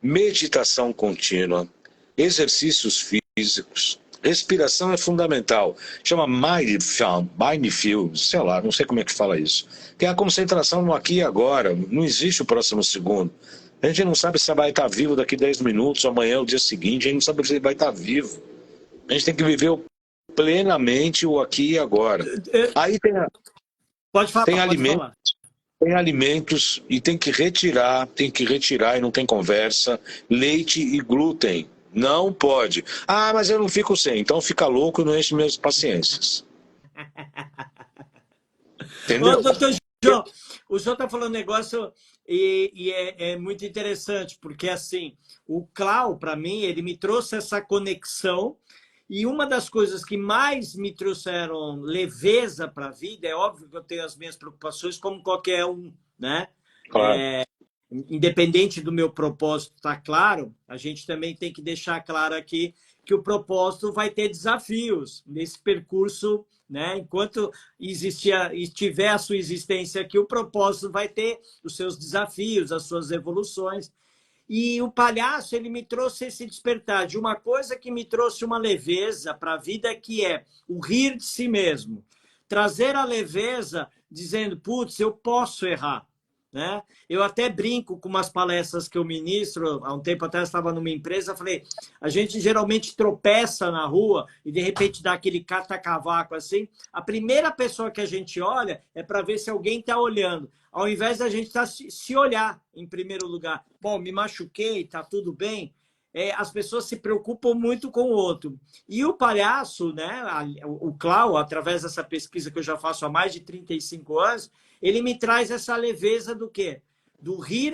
meditação contínua, exercícios físicos. Respiração é fundamental. Chama Mindful, sei lá, não sei como é que fala isso. Que é a concentração no aqui e agora. Não existe o próximo segundo. A gente não sabe se vai estar vivo daqui 10 minutos, amanhã, o dia seguinte. A gente não sabe se vai estar vivo. A gente tem que viver plenamente o aqui e agora. Aí Pode falar, tem alimentos. Tem alimentos e tem que retirar e não tem conversa, leite e glúten. Não pode. Ah, mas eu não fico sem. Então fica louco e não enche minhas paciências. Entendeu? Ô, doutor João, o senhor está falando um negócio e é muito interessante, porque assim, o Clau, para mim, ele me trouxe essa conexão, e uma das coisas que mais me trouxeram leveza para a vida, é óbvio que eu tenho as minhas preocupações como qualquer um, né? Claro. Independente do meu propósito estar claro, a gente também tem que deixar claro aqui que o propósito vai ter desafios nesse percurso, né? Enquanto tiver a sua existência aqui, o propósito vai ter os seus desafios, as suas evoluções. E o palhaço, ele me trouxe esse despertar de uma coisa que me trouxe uma leveza para a vida, que é o rir de si mesmo. Trazer a leveza dizendo, putz, eu posso errar. Né? Eu até brinco com umas palestras que eu ministro. Há um tempo atrás estava numa empresa, falei, a gente geralmente tropeça na rua e de repente dá aquele cata-cavaco assim. A primeira pessoa que a gente olha é para ver se alguém está olhando, ao invés da gente se olhar em primeiro lugar. Bom, me machuquei, está tudo bem. As pessoas se preocupam muito com o outro. E o palhaço, né, o Clau, através dessa pesquisa que eu já faço há mais de 35 anos, ele me traz essa leveza do quê? Do rir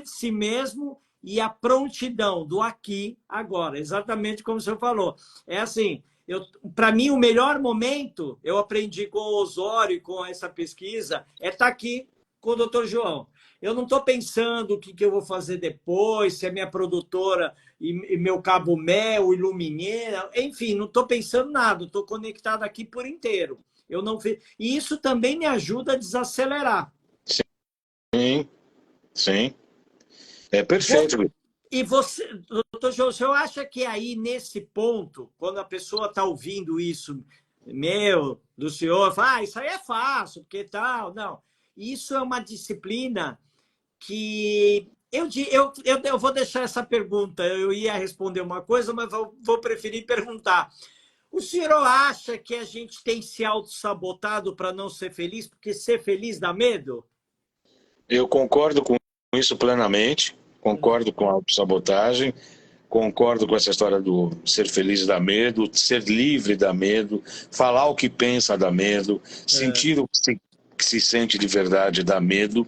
de si mesmo e a prontidão do aqui, agora. Exatamente como o senhor falou. É assim, para mim, o melhor momento, eu aprendi com o Osório e com essa pesquisa, é estar aqui com o doutor João. Eu não estou pensando o que eu vou fazer depois, se é minha produtora e meu cabo mel, ilumineira, enfim, não estou pensando nada, estou conectado aqui por inteiro. Eu não fiz... E isso também me ajuda a desacelerar. Sim, sim. É perfeito. E você, doutor João, o senhor acha que aí, nesse ponto, quando a pessoa está ouvindo isso, do senhor, fala, isso aí é fácil, porque tal, não. Isso é uma disciplina que... Eu vou deixar essa pergunta, eu ia responder uma coisa, mas vou preferir perguntar. O senhor acha que a gente tem se auto-sabotado para não ser feliz, porque ser feliz dá medo? Eu concordo com isso plenamente, concordo com a autossabotagem, concordo com essa história do ser feliz dá medo, ser livre dá medo, falar o que pensa dá medo, sentir o que se sente de verdade dá medo.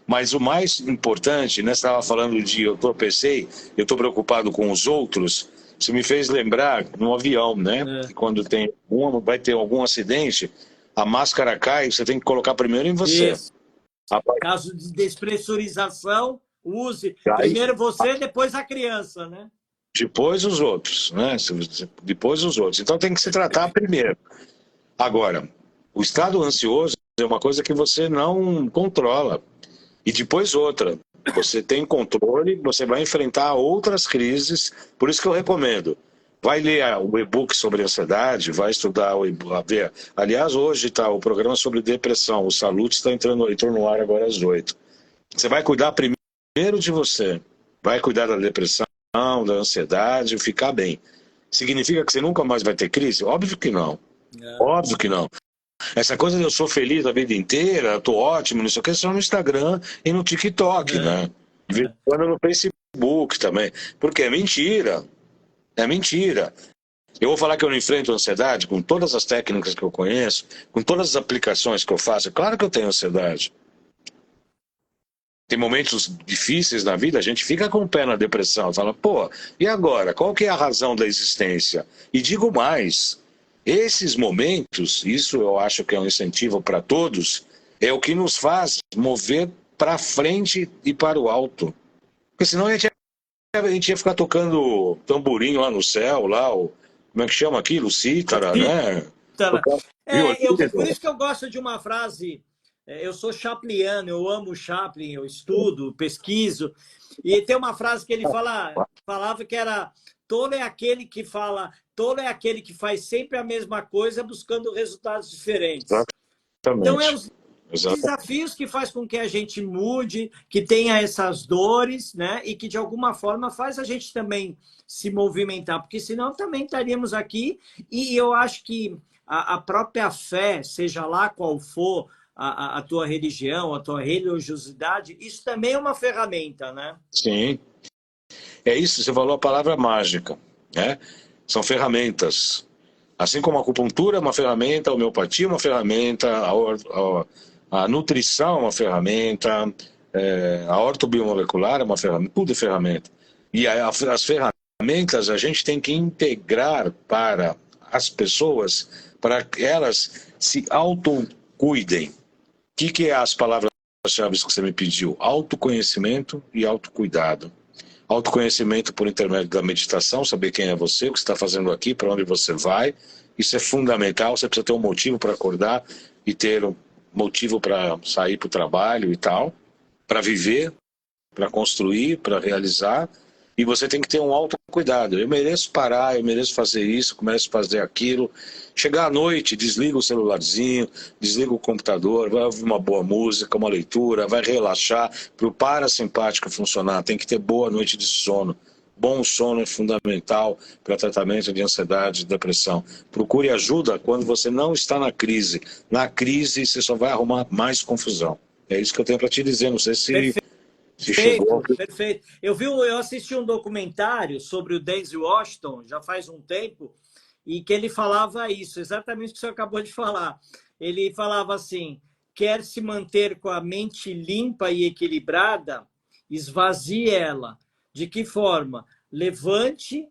Mas o mais importante, né, você estava falando de eu tropecei, eu estou preocupado com os outros, isso me fez lembrar no avião, né? Que quando vai ter algum acidente, a máscara cai, você tem que colocar primeiro em você. Isso. Caso de despressurização, use Aí, primeiro você, depois a criança, né? Depois os outros, né? Depois os outros. Então tem que se tratar primeiro. Agora, o estado ansioso é uma coisa que você não controla. E depois outra. Você tem controle, você vai enfrentar outras crises. Por isso que eu recomendo. Vai ler o e-book sobre ansiedade, vai estudar o e-book. Aliás, hoje está o programa sobre depressão. O Salute entrou no ar agora às 8. Você vai cuidar primeiro de você. Vai cuidar da depressão, da ansiedade, ficar bem. Significa que você nunca mais vai ter crise? Óbvio que não. Óbvio que não. Essa coisa de eu sou feliz a vida inteira, tô ótimo, não sei o que, só no Instagram e no TikTok, né? De vez em quando no Facebook também. Porque é mentira. É mentira. Eu vou falar que eu não enfrento ansiedade com todas as técnicas que eu conheço, com todas as aplicações que eu faço. Claro que eu tenho ansiedade. Tem momentos difíceis na vida, a gente fica com o pé na depressão, fala, pô, e agora? Qual que é a razão da existência? E digo mais, esses momentos, isso eu acho que é um incentivo para todos, é o que nos faz mover para frente e para o alto. Porque senão a gente ia ficar tocando tamborim lá no céu, lá, como é que chama aquilo? Cítara, né? Por isso que eu gosto de uma frase... Eu sou chapliano, eu amo Chaplin, eu estudo, pesquiso. E tem uma frase que ele falava que era tolo é aquele que faz sempre a mesma coisa buscando resultados diferentes. Exatamente. Então, é os desafios que faz com que a gente mude, que tenha essas dores, né? E que, de alguma forma, faz a gente também se movimentar, porque senão também estaríamos aqui. E eu acho que a própria fé, seja lá qual for, a tua religião, a tua religiosidade, isso também é uma ferramenta, né? Sim. É isso, você falou a palavra mágica, né? São ferramentas. Assim como a acupuntura é uma ferramenta, a homeopatia é uma ferramenta, a nutrição é uma ferramenta, a ortobiomolecular é uma ferramenta, tudo é ferramenta. E as ferramentas a gente tem que integrar para as pessoas, para que elas se autocuidem. O que é as palavras-chave que você me pediu? Autoconhecimento e autocuidado. Autoconhecimento por intermédio da meditação, saber quem é você, o que você está fazendo aqui, para onde você vai. Isso é fundamental, você precisa ter um motivo para acordar e ter um motivo para sair para o trabalho e tal, para viver, para construir, para realizar. E você tem que ter um autocuidado. Eu mereço parar, eu mereço fazer isso, começo a fazer aquilo. Chegar à noite, desliga o celularzinho, desliga o computador, vai ouvir uma boa música, uma leitura, vai relaxar. Para o parasimpático funcionar, tem que ter boa noite de sono. Bom sono é fundamental para tratamento de ansiedade e depressão. Procure ajuda quando você não está na crise. Na crise, você só vai arrumar mais confusão. É isso que eu tenho para te dizer. Não sei se... Perfeito. Eu assisti um documentário sobre o Denzel Washington, já faz um tempo, e que ele falava isso, exatamente o que o senhor acabou de falar. Ele falava assim, quer se manter com a mente limpa e equilibrada, esvazie ela. De que forma? Levante,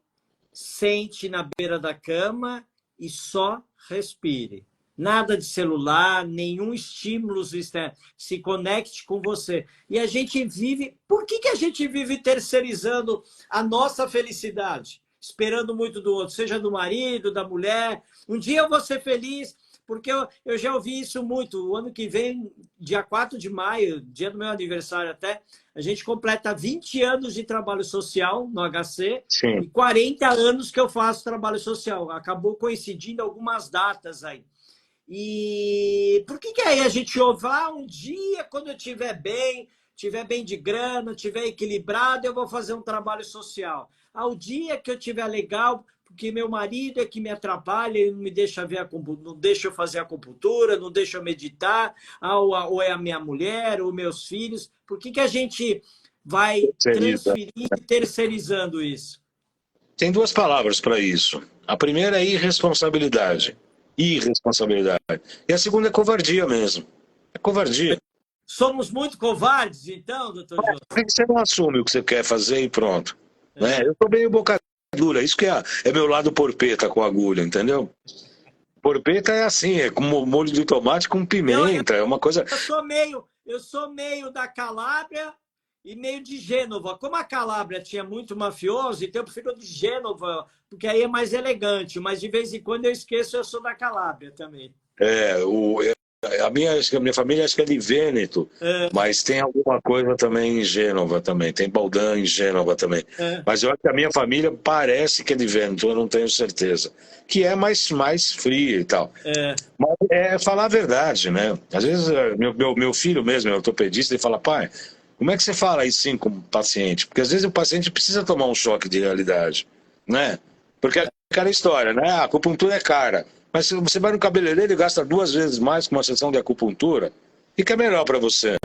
sente na beira da cama e só respire. Nada de celular, nenhum estímulo externo. Se conecte com você. E a gente vive... Por que a gente vive terceirizando a nossa felicidade? Esperando muito do outro, seja do marido, da mulher. Um dia eu vou ser feliz, porque eu já ouvi isso muito. O ano que vem, dia 4 de maio, dia do meu aniversário até, a gente completa 20 anos de trabalho social no HC. Sim. E 40 anos que eu faço trabalho social. Acabou coincidindo algumas datas aí. E por que aí a gente ouve, um dia, quando eu estiver bem de grana, estiver equilibrado, eu vou fazer um trabalho social. Ao dia que eu estiver legal, porque meu marido é que me atrapalha, ele não me deixa ver não deixa eu fazer acupuntura, não deixa eu meditar, ou é a minha mulher, ou meus filhos. Por que a gente vai transferindo e terceirizando isso? Tem duas palavras para isso. A primeira é irresponsabilidade. Irresponsabilidade. E a segunda é covardia mesmo. É covardia. Somos muito covardes, então, doutor Jô? Por que você não assume o que você quer fazer e pronto? Né? Eu tô meio boca dura. Isso que é meu lado porpeta com agulha, entendeu? Porpeta é assim, é como molho de tomate com pimenta. É uma coisa... Eu sou meio da Calábria e meio de Gênova. Como a Calábria tinha muito mafioso, então eu prefiro de Gênova, porque aí é mais elegante. Mas de vez em quando eu esqueço, eu sou da Calábria também. A minha família acho que é de Vêneto, mas tem alguma coisa também em Gênova também. Tem Baldan em Gênova também. Mas eu acho que a minha família parece que é de Vêneto, eu não tenho certeza. Que é mais fria e tal. Mas é falar a verdade, né? Às vezes meu filho mesmo, é ortopedista, ele fala, pai, como é que você fala isso sim com o paciente? Porque às vezes o paciente precisa tomar um choque de realidade, né? Porque é aquela história, né? A acupuntura é cara. Mas se você vai no cabeleireiro e gasta 2 vezes mais com uma sessão de acupuntura, fica melhor para você.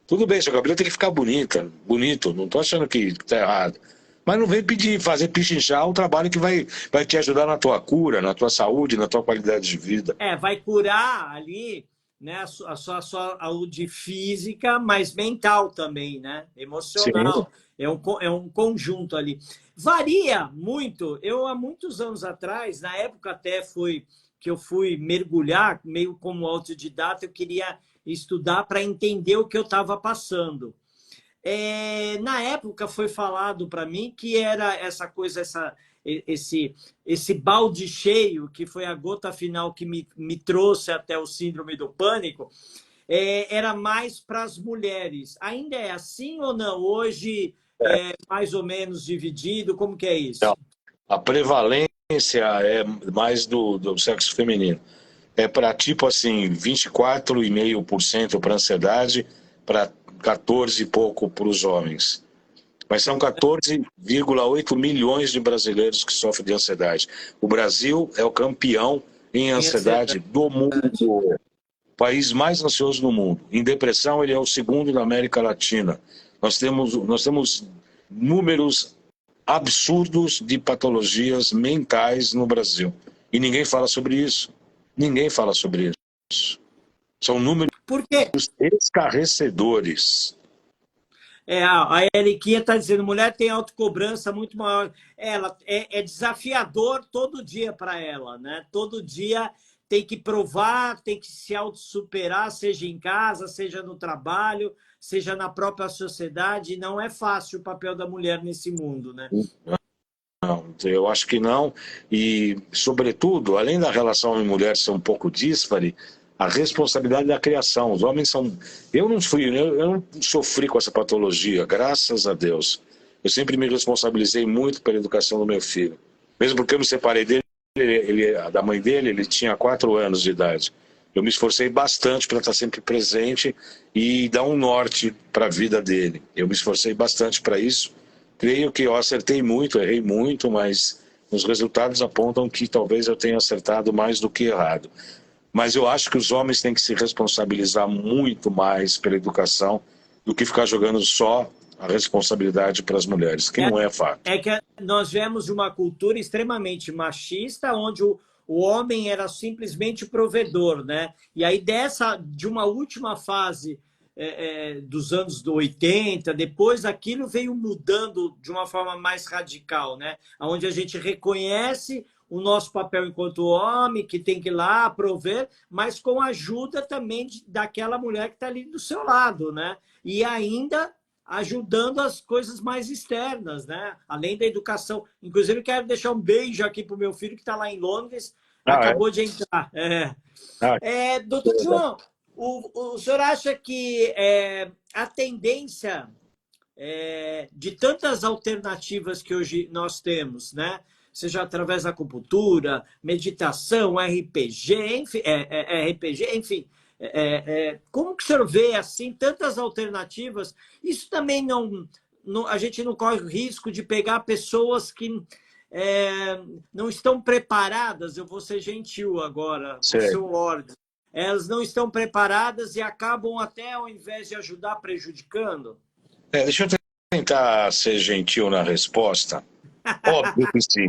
Tudo bem, seu cabelo tem que ficar bonito, não estou achando que está errado. Mas não vem fazer pichinchar um trabalho que vai te ajudar na tua cura, na tua saúde, na tua qualidade de vida. Vai curar ali, né, a sua saúde física, mas mental também, né? Emocional. É um conjunto ali. Varia muito. Eu, há muitos anos atrás, na época até que eu fui mergulhar, meio como autodidata, eu queria estudar para entender o que eu estava passando. Na época foi falado para mim que era essa coisa, esse balde cheio, que foi a gota final que me trouxe até o síndrome do pânico, era mais para as mulheres. Ainda é assim ou não? Hoje é mais ou menos dividido? Como que é isso? Não. A prevalência é mais do sexo feminino. É para tipo assim, 24,5% para ansiedade, para 14 e pouco para os homens. Mas são 14,8 milhões de brasileiros que sofrem de ansiedade. O Brasil é o campeão em ansiedade do mundo. O país mais ansioso do mundo. Em depressão, ele é o segundo da América Latina. Nós temos números absurdos de patologias mentais no Brasil. E ninguém fala sobre isso. Ninguém fala sobre isso. São números escarrecedores. A Eriquinha está dizendo, mulher tem autocobrança muito maior. Ela é desafiador todo dia para ela, né? Todo dia tem que provar, tem que se autossuperar, seja em casa, seja no trabalho, seja na própria sociedade. Não é fácil o papel da mulher nesse mundo, né? Não, eu acho que não. E, sobretudo, além da relação homem-mulher ser um pouco díspare, a responsabilidade da criação. Os homens são... Eu não sofri com essa patologia, graças a Deus. Eu sempre me responsabilizei muito pela educação do meu filho. Mesmo porque eu me separei dele, da mãe dele, ele tinha 4 anos de idade. Eu me esforcei bastante para estar sempre presente e dar um norte para a vida dele. Eu me esforcei bastante para isso. Creio que eu acertei muito, errei muito, mas os resultados apontam que talvez eu tenha acertado mais do que errado. Mas eu acho que os homens têm que se responsabilizar muito mais pela educação do que ficar jogando só a responsabilidade para as mulheres, que não é fato. É que nós vemos uma cultura extremamente machista, onde o homem era simplesmente provedor, né? E aí de uma última fase dos anos 80, depois aquilo veio mudando de uma forma mais radical, né? Onde a gente reconhece o nosso papel enquanto homem, que tem que ir lá prover, mas com a ajuda também daquela mulher que está ali do seu lado, né? E ainda ajudando as coisas mais externas, né? Além da educação. Inclusive, quero deixar um beijo aqui para o meu filho que está lá em Londres, acabou de entrar. Doutor João, o senhor acha que a tendência de tantas alternativas que hoje nós temos, né? Seja através da acupuntura, meditação, RPG, enfim, como que o senhor vê assim tantas alternativas? Isso também a gente não corre o risco de pegar pessoas que não estão preparadas. Eu vou ser gentil agora, vou ser um lorde. Elas não estão preparadas e acabam até, ao invés de ajudar, prejudicando? Deixa eu tentar ser gentil na resposta. Óbvio que sim.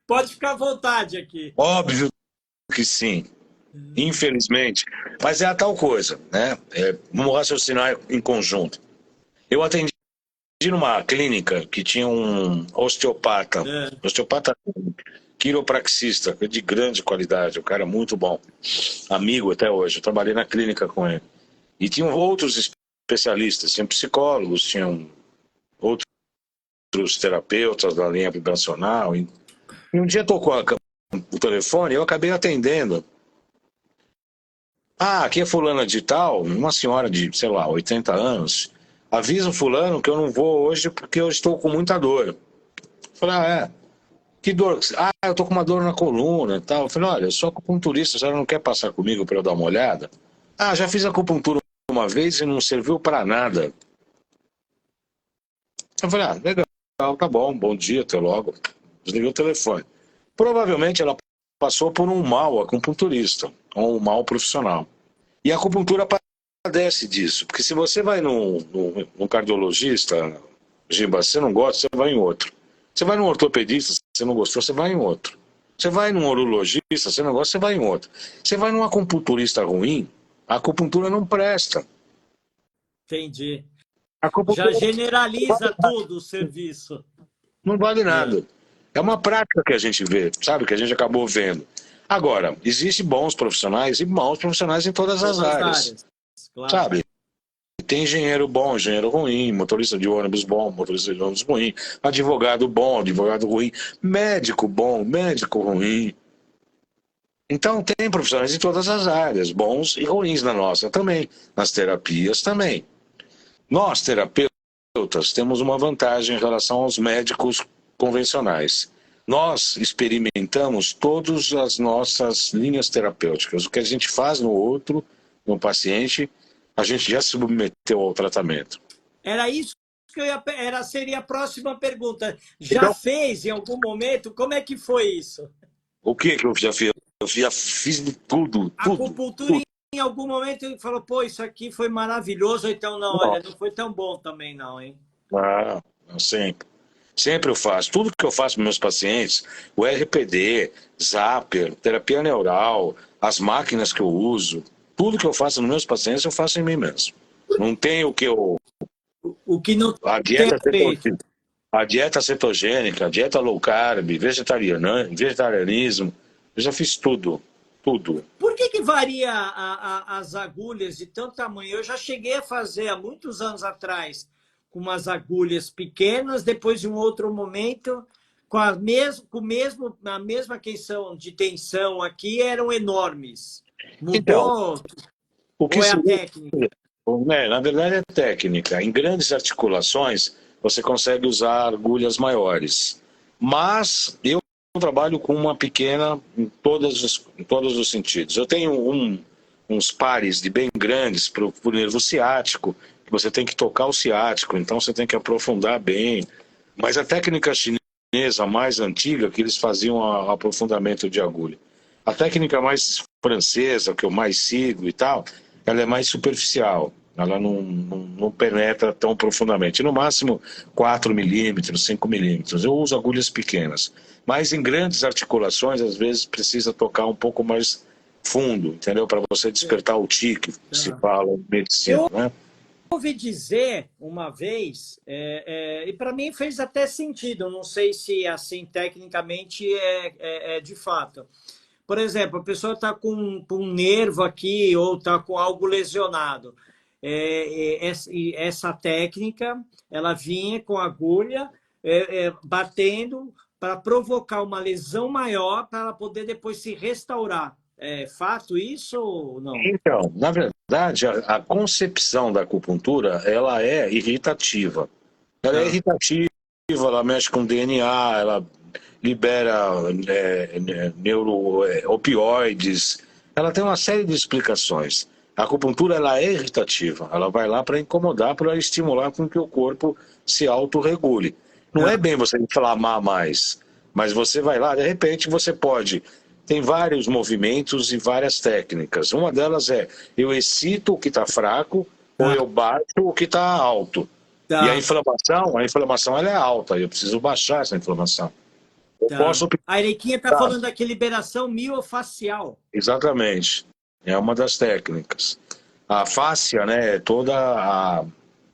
Pode ficar à vontade aqui. Óbvio que sim. Infelizmente. Mas é a tal coisa, né? Vamos raciocinar em conjunto. Eu atendi numa clínica que tinha um osteopata, quiropraxista, de grande qualidade, um cara muito bom, amigo até hoje. Eu trabalhei na clínica com ele. E tinham outros especialistas, tinham psicólogos, tinham outros terapeutas da linha vibracional. E um dia tocou o telefone e eu acabei atendendo. Aqui é fulana de tal, uma senhora de, sei lá, 80 anos. Avisa o fulano que eu não vou hoje porque eu estou com muita dor. Eu falei, que dor? Eu tô com uma dor na coluna e tal. Eu falei, olha, eu sou acupunturista, a senhora não quer passar comigo para eu dar uma olhada? Já fiz acupuntura uma vez e não serviu para nada. Eu falei, legal, tá bom dia, até logo. Desliguei o telefone. Provavelmente ela passou por um mau acupunturista, ou um mau profissional. E a acupuntura padece disso, porque se você vai num cardiologista, Giba, você não gosta, você vai em outro. Você vai num ortopedista, você não gostou, você vai em outro. Você vai num urologista, você não gosta, você vai em outro. Você vai num acupunturista ruim, a acupuntura não presta. Entendi. Já generaliza tudo o serviço. Não vale nada. É uma prática que a gente vê, sabe? Que a gente acabou vendo. Agora, existem bons profissionais e maus profissionais em todas as áreas. Claro. Sabe? Tem engenheiro bom, engenheiro ruim, motorista de ônibus bom, motorista de ônibus ruim, advogado bom, advogado ruim, médico bom, médico ruim. Então tem profissionais em todas as áreas, bons e ruins na nossa também, nas terapias também. Nós, terapeutas, temos uma vantagem em relação aos médicos convencionais. Nós experimentamos todas as nossas linhas terapêuticas. O que a gente faz no outro, no paciente, a gente já se submeteu ao tratamento. Era isso que seria a próxima pergunta. Já fez em algum momento? Como é que foi isso? O que eu já fiz? Eu já fiz de tudo. A acupuntura, em algum momento, ele falou, isso aqui foi maravilhoso, então olha, não foi tão bom também não, hein? Sempre. Sempre eu faço. Tudo que eu faço para meus pacientes, o RPD, Zapper, terapia neural, as máquinas que eu uso, tudo que eu faço nos meus pacientes, eu faço em mim mesmo. Não tem o que eu... O que não a dieta cetogênica, a dieta low carb, vegetarianismo, eu já fiz tudo. Tudo. Por que varia as agulhas de tanto tamanho? Eu já cheguei a fazer há muitos anos atrás com umas agulhas pequenas, depois de um outro momento, com a mesma questão de tensão aqui, eram enormes. Mudou? O que ou é a técnica? Na verdade é técnica. Em grandes articulações, você consegue usar agulhas maiores. Mas eu trabalho com uma pequena em todos os sentidos. Eu tenho uns pares de bem grandes para o nervo ciático, que você tem que tocar o ciático, então você tem que aprofundar bem. Mas a técnica chinesa mais antiga, que eles faziam aprofundamento de agulha. A técnica mais francesa, que eu mais sigo e tal, ela é mais superficial. Ela não penetra tão profundamente. No máximo 4 milímetros, 5 milímetros. Eu uso agulhas pequenas. Mas em grandes articulações, às vezes, precisa tocar um pouco mais fundo, entendeu? Para você despertar o tique, que se fala em medicina, né? ouvi dizer uma vez, e para mim fez até sentido, não sei se assim tecnicamente é de fato. Por exemplo, a pessoa está com um nervo aqui ou está com algo lesionado. Essa técnica, ela vinha com agulha, batendo para provocar uma lesão maior para ela poder depois se restaurar. É fato isso ou não? Então, na verdade, a concepção da acupuntura, ela é irritativa. Ela é irritativa, ela mexe com DNA, ela libera opioides, ela tem uma série de explicações. A acupuntura, ela é irritativa, ela vai lá para incomodar, para estimular com que o corpo se autorregule. Não é bem você inflamar mais, mas você vai lá, de repente você pode. Tem vários movimentos e várias técnicas. Uma delas é, eu excito o que está fraco, ou eu baixo o que está alto. E a inflamação ela é alta, eu preciso baixar essa inflamação. Posso... A Erequinha está falando aqui, liberação miofacial. Exatamente, é uma das técnicas. A fáscia, né,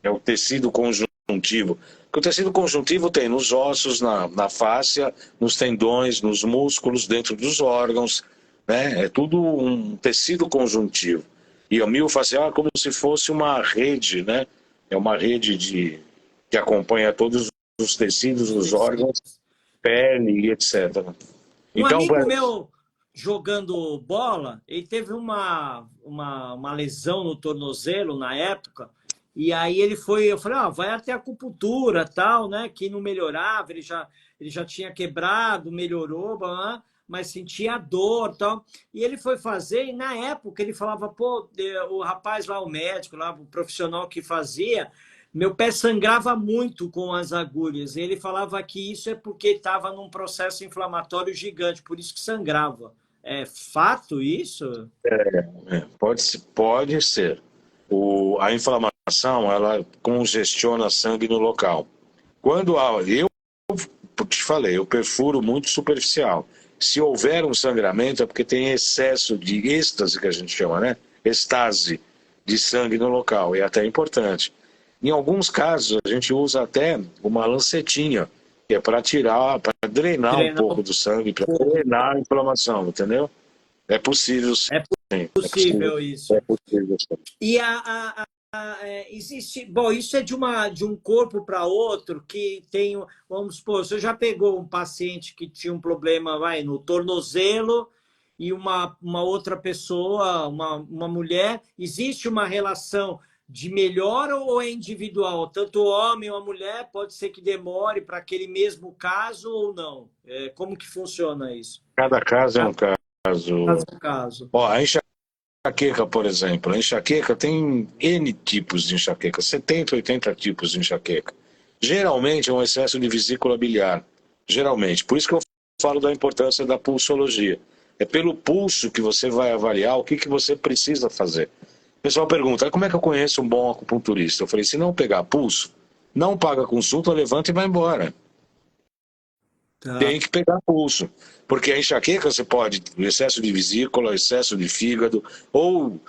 é o tecido conjuntivo. Porque o tecido conjuntivo tem nos ossos, na fáscia, nos tendões, nos músculos, dentro dos órgãos, né? É tudo um tecido conjuntivo. E o miofacial é como se fosse uma rede, né? É uma rede que acompanha todos os tecidos, os órgãos, pele e etc. Então, amigo meu jogando bola, ele teve uma lesão no tornozelo na época. E aí eu falei, vai até a acupuntura, tal, né? Que não melhorava, ele já tinha quebrado, melhorou, mas sentia dor, tal. E ele foi fazer, e na época ele falava, pô, o rapaz lá, o médico, lá, o profissional que fazia, meu pé sangrava muito com as agulhas. E ele falava que isso é porque estava num processo inflamatório gigante, por isso que sangrava. É fato isso? Pode ser. A inflamação, ela congestiona sangue no local. Quando eu te falei, eu perfuro muito superficial. Se houver um sangramento é porque tem excesso de êxtase, que a gente chama, né? Estase de sangue no local, é até importante. Em alguns casos, a gente usa até uma lancetinha, que é para drenar um pouco do sangue, para drenar a inflamação, entendeu? É possível, sim. É possível isso. É possível, sim. E existe... Bom, isso é de um corpo para outro que tem... Vamos supor, você já pegou um paciente que tinha um problema no tornozelo e uma outra pessoa, uma mulher, existe uma relação de melhora ou é individual? Tanto o homem ou a mulher pode ser que demore para aquele mesmo caso ou não? Como que funciona isso? Cada caso é um caso. Ó, a enxaqueca, por exemplo. A enxaqueca tem N tipos de enxaqueca, 70, 80 tipos de enxaqueca. Geralmente é um excesso de vesícula biliar. Geralmente. Por isso que eu falo da importância da pulsologia. É pelo pulso que você vai avaliar o que você precisa fazer. O pessoal pergunta, como é que eu conheço um bom acupunturista? Eu falei, se não pegar pulso, não paga consulta, levanta e vai embora. Tem que pegar pulso. Porque a enxaqueca você pode, excesso de vesícula, excesso de fígado, ou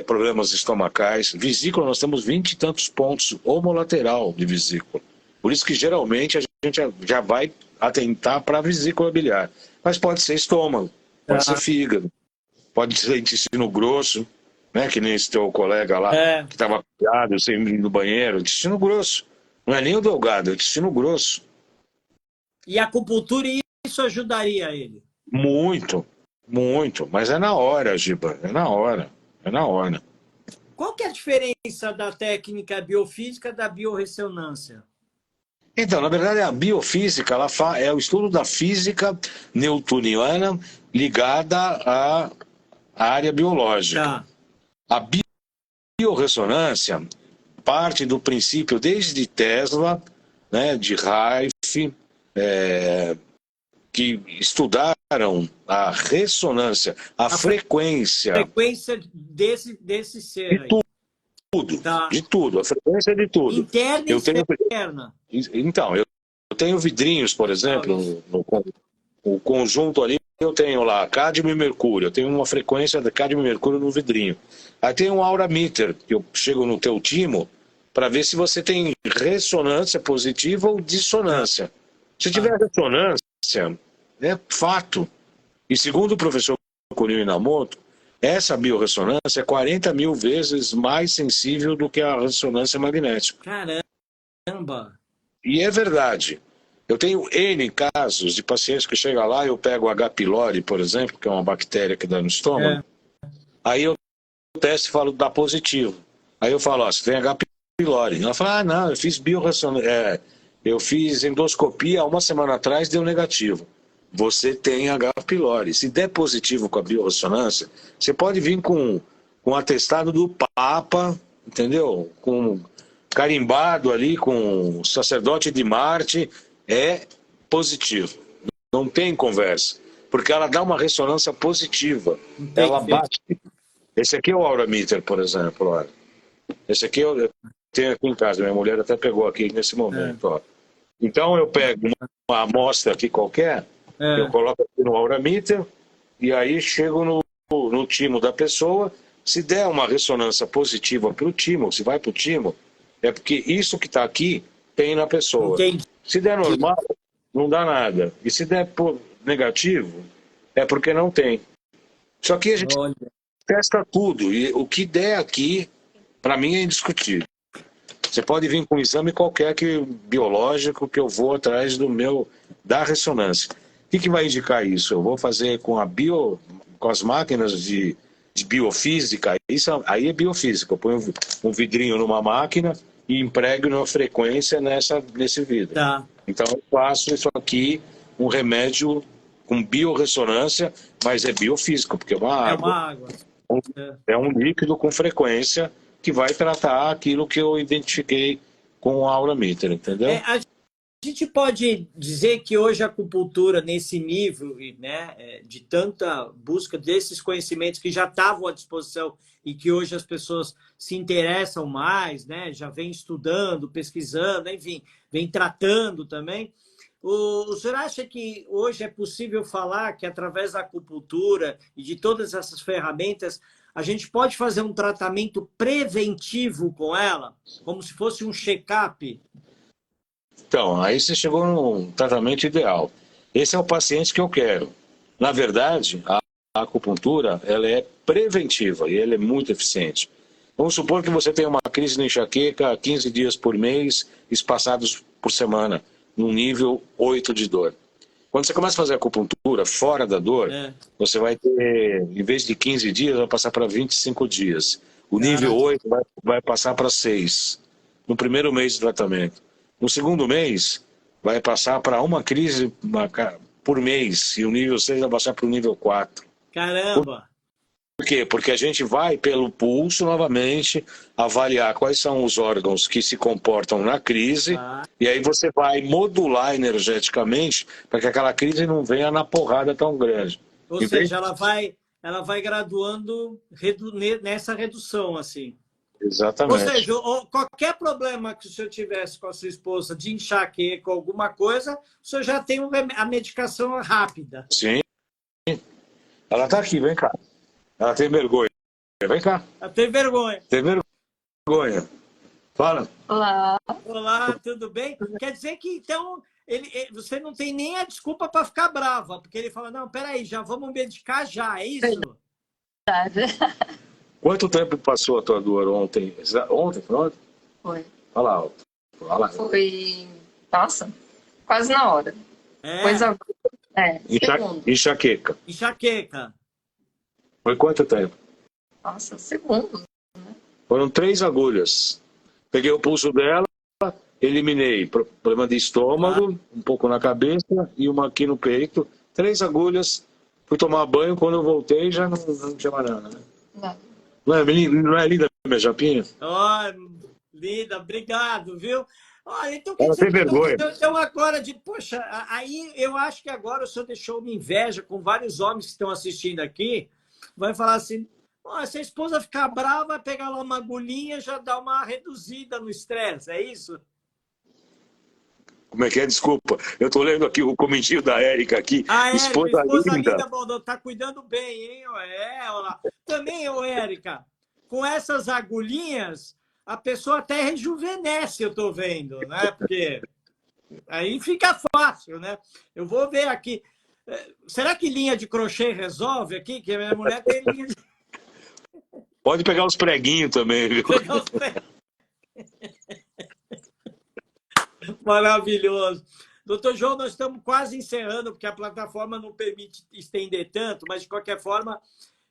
problemas estomacais. Vesícula, nós temos 20 e tantos pontos homolateral de vesícula. Por isso que geralmente a gente já vai atentar para a vesícula biliar. Mas pode ser estômago, pode ser fígado, pode ser intestino grosso, né? Que nem esse teu colega lá, que estava piado, sem ir no banheiro. Intestino grosso. Não é nem o delgado, é o intestino grosso. E a acupuntura, isso ajudaria ele? Muito, muito. Mas é na hora, Giba. É na hora. É na hora. Qual que é a diferença da técnica biofísica da biorressonância? Então, na verdade, a biofísica é o estudo da física newtoniana ligada à área biológica. A biorressonância parte do princípio desde Tesla, né, de Rife, que estudaram a ressonância, a frequência. A frequência desse ser. De tudo, a frequência de tudo. Interna e externa. Então, eu tenho vidrinhos, por exemplo, no conjunto ali, eu tenho lá cádmio e mercúrio, eu tenho uma frequência de cádmio e mercúrio no vidrinho. Aí tem um aura meter, que eu chego no teu timo, para ver se você tem ressonância positiva ou dissonância. Se tiver ressonância, é fato. E segundo o professor Kunio Inamoto, essa biorressonância é 40 mil vezes mais sensível do que a ressonância magnética. Caramba! E é verdade. Eu tenho N casos de pacientes que chegam lá, eu pego H. pylori, por exemplo, que é uma bactéria que dá no estômago, aí eu testo e falo, dá positivo. Aí eu falo, ó, você tem H. pylori. Ela fala, ah, não, eu fiz biorressonância, eu fiz endoscopia 1 semana atrás, deu negativo. Você tem H. pylori. Se der positivo com a biorressonância, você pode vir com um atestado do Papa, entendeu? Com carimbado ali, com o sacerdote de Marte, é positivo. Não tem conversa. Porque ela dá uma ressonância positiva. Ela bate. Esse aqui é o Aurameter, por exemplo. Olha. Esse aqui eu tenho aqui em casa. Minha mulher até pegou aqui nesse momento. Ó. Então eu pego uma amostra aqui qualquer, eu coloco aqui no Aurameter e aí chego no timo da pessoa. Se der uma ressonância positiva para o timo, se vai para o timo, é porque isso que está aqui tem na pessoa. Entendi. Se der normal, não dá nada. E se der negativo, é porque não tem. Só que a gente testa tudo. E o que der aqui, para mim, é indiscutível. Você pode vir com um exame qualquer biológico que eu vou atrás da ressonância. O que vai indicar isso? Eu vou fazer com as máquinas de biofísica. Isso aí é biofísica. Eu ponho um vidrinho numa máquina e emprego uma frequência nesse vidro. Tá. Então eu faço isso aqui, um remédio com biorressonância, mas é biofísico, porque é uma água. É uma água. É um líquido com frequência que vai tratar aquilo que eu identifiquei com o Aurameter, entendeu? A gente pode dizer que hoje a acupuntura, nesse nível, né, de tanta busca desses conhecimentos que já estavam à disposição e que hoje as pessoas se interessam mais, né, já vem estudando, pesquisando, enfim, vem tratando também. O senhor acha que hoje é possível falar que, através da acupuntura e de todas essas ferramentas, a gente pode fazer um tratamento preventivo com ela, como se fosse um check-up? Então, aí você chegou num tratamento ideal. Esse é o paciente que eu quero. Na verdade, a acupuntura ela é preventiva e ela é muito eficiente. Vamos supor que você tem uma crise de enxaqueca 15 dias por mês, espaçados por semana, num nível 8 de dor. Quando você começa a fazer acupuntura fora da dor, você vai ter, em vez de 15 dias, vai passar para 25 dias. O nível 8 vai passar para 6, no primeiro mês de tratamento. No segundo mês, vai passar para uma crise por mês, e o nível 6 vai passar para o nível 4. Caramba! Por quê? Porque a gente vai, pelo pulso, novamente, avaliar quais são os órgãos que se comportam na crise, e aí você vai modular energeticamente para que aquela crise não venha na porrada tão grande. Ou seja, ela vai graduando nessa redução, assim. Exatamente. Ou seja, qualquer problema que o senhor tivesse com a sua esposa de enxaqueca, alguma coisa, o senhor já tem a medicação rápida. Sim. Ela está aqui, vem cá. Ela tem vergonha. Vem cá. Ela tem vergonha. Tem vergonha. Fala. Olá. Olá, tudo bem? Quer dizer que, então, você não tem nem a desculpa para ficar brava, porque ele fala, não, peraí, já vamos medicar já, é isso? Verdade. Quanto tempo passou a tua dor ontem? Ontem, pronto? Foi. Fala alto. Fala. Foi, nossa, quase na hora. Coisa... Enxaqueca. Enxaqueca. Foi quanto tempo? Nossa, segundos. Né? Foram 3 agulhas. Peguei o pulso dela, eliminei problema de estômago, um pouco na cabeça e uma aqui no peito. 3 agulhas. Fui tomar banho, quando eu voltei já não tinha mais nada. Né? Não é linda minha japinha? Linda, obrigado, viu? Olha, então, ela tem vergonha. Então agora, poxa, aí eu acho que agora o senhor deixou uma inveja com vários homens que estão assistindo aqui, vai falar assim, se a esposa ficar brava, vai pegar lá uma agulhinha, já dá uma reduzida no estresse, é isso? Como é que é? Desculpa. Eu estou lendo aqui o comentário da Érica aqui. Esposa linda, Baldão, tá cuidando bem, hein? Olha lá. Também, Érica, com essas agulhinhas, a pessoa até rejuvenesce, eu estou vendo, né? Porque aí fica fácil, né? Eu vou ver aqui. Será que linha de crochê resolve aqui? Que a minha mulher tem linha de... Pode pegar os preguinhos também, viu? Pegar os pés. Maravilhoso. Doutor João, nós estamos quase encerrando, porque a plataforma não permite estender tanto, mas, de qualquer forma,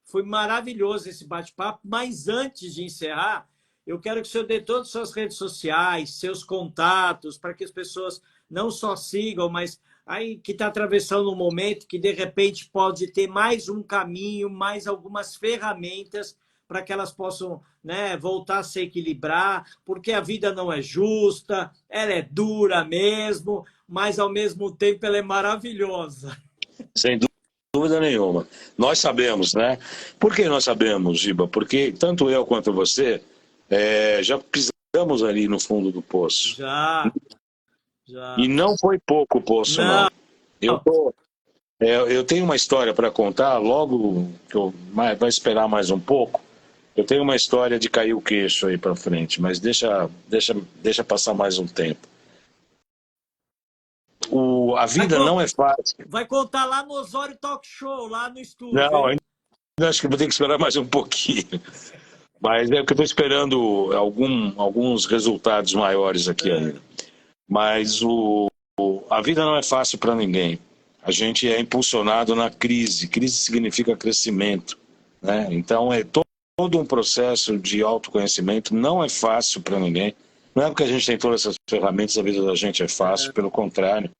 foi maravilhoso esse bate-papo. Mas, antes de encerrar, eu quero que o senhor dê todas as suas redes sociais, seus contatos, para que as pessoas não só sigam, mas aí que está atravessando um momento que, de repente, pode ter mais um caminho, mais algumas ferramentas para que elas possam, né, voltar a se equilibrar, porque a vida não é justa, ela é dura mesmo, mas, ao mesmo tempo, ela é maravilhosa. Sem dúvida nenhuma. Nós sabemos, né? Por que nós sabemos, Giba? Porque tanto eu quanto você já pisamos ali no fundo do poço. Já. E não foi pouco o poço, não. Eu tenho uma história para contar, logo que vai esperar mais um pouco. Eu tenho uma história de cair o queixo aí para frente, mas deixa passar mais um tempo. A vida não é fácil. Vai contar lá no Osório Talk Show, lá no estúdio. Não, ainda acho que vou ter que esperar mais um pouquinho. Mas é que eu estou esperando alguns resultados maiores aqui ainda. Mas a vida não é fácil para ninguém. A gente é impulsionado na crise. Crise significa crescimento, né? Então é todo um processo de autoconhecimento. Não é fácil para ninguém. Não é porque a gente tem todas essas ferramentas, a vida da gente é fácil, pelo contrário.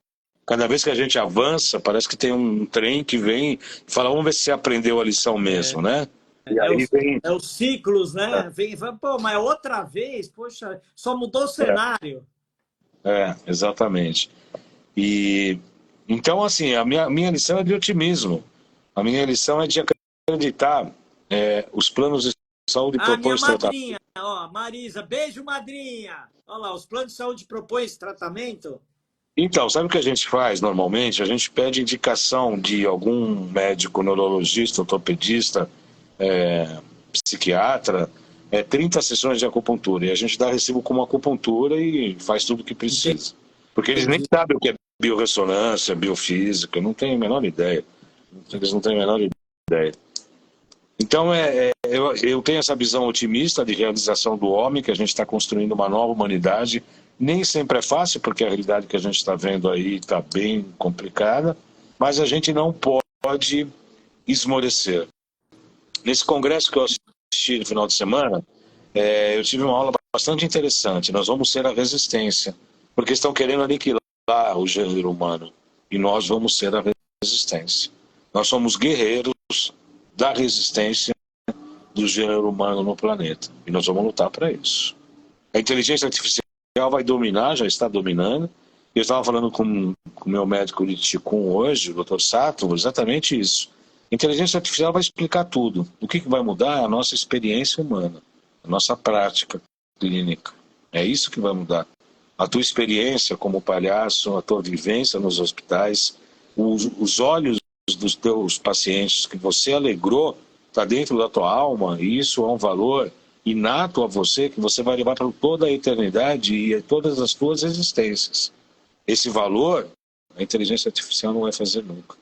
Cada vez que a gente avança, parece que tem um trem que vem e fala, vamos ver se você aprendeu a lição mesmo, né? E aí os ciclos, né? Vem, pô, mas outra vez, poxa, só mudou o cenário. Exatamente. E então, assim, a minha lição é de otimismo. A minha lição é de acreditar. Os planos de saúde propõem minha madrinha, ó, Marisa, beijo, madrinha. Olha lá, os planos de saúde propõem esse tratamento? Então, sabe o que a gente faz normalmente? A gente pede indicação de algum médico neurologista, ortopedista, psiquiatra, 30 sessões de acupuntura. E a gente dá recibo como acupuntura e faz tudo o que precisa. Porque eles nem sabem o que é biorressonância, biofísica, não tem a menor ideia. Eles não têm a menor ideia. Então, eu tenho essa visão otimista de realização do homem, que a gente está construindo uma nova humanidade. Nem sempre é fácil, porque a realidade que a gente está vendo aí está bem complicada, mas a gente não pode esmorecer. Nesse congresso que eu assisti no final de semana, eu tive uma aula bastante interessante. Nós vamos ser a resistência, porque estão querendo aniquilar o gênero humano, e nós vamos ser a resistência. Nós somos guerreiros da resistência do gênero humano no planeta, e nós vamos lutar para isso. A inteligência artificial vai dominar, já está dominando. Eu estava falando com o meu médico de Qigong hoje, o Dr. Sato, exatamente isso. A inteligência artificial vai explicar tudo. O que vai mudar é a nossa experiência humana, a nossa prática clínica. É isso que vai mudar. A tua experiência como palhaço, a tua vivência nos hospitais, os olhos dos teus pacientes que você alegrou, está dentro da tua alma, e isso é um valor inato a você, que você vai levar para toda a eternidade e todas as tuas existências. Esse valor, a inteligência artificial não vai fazer nunca.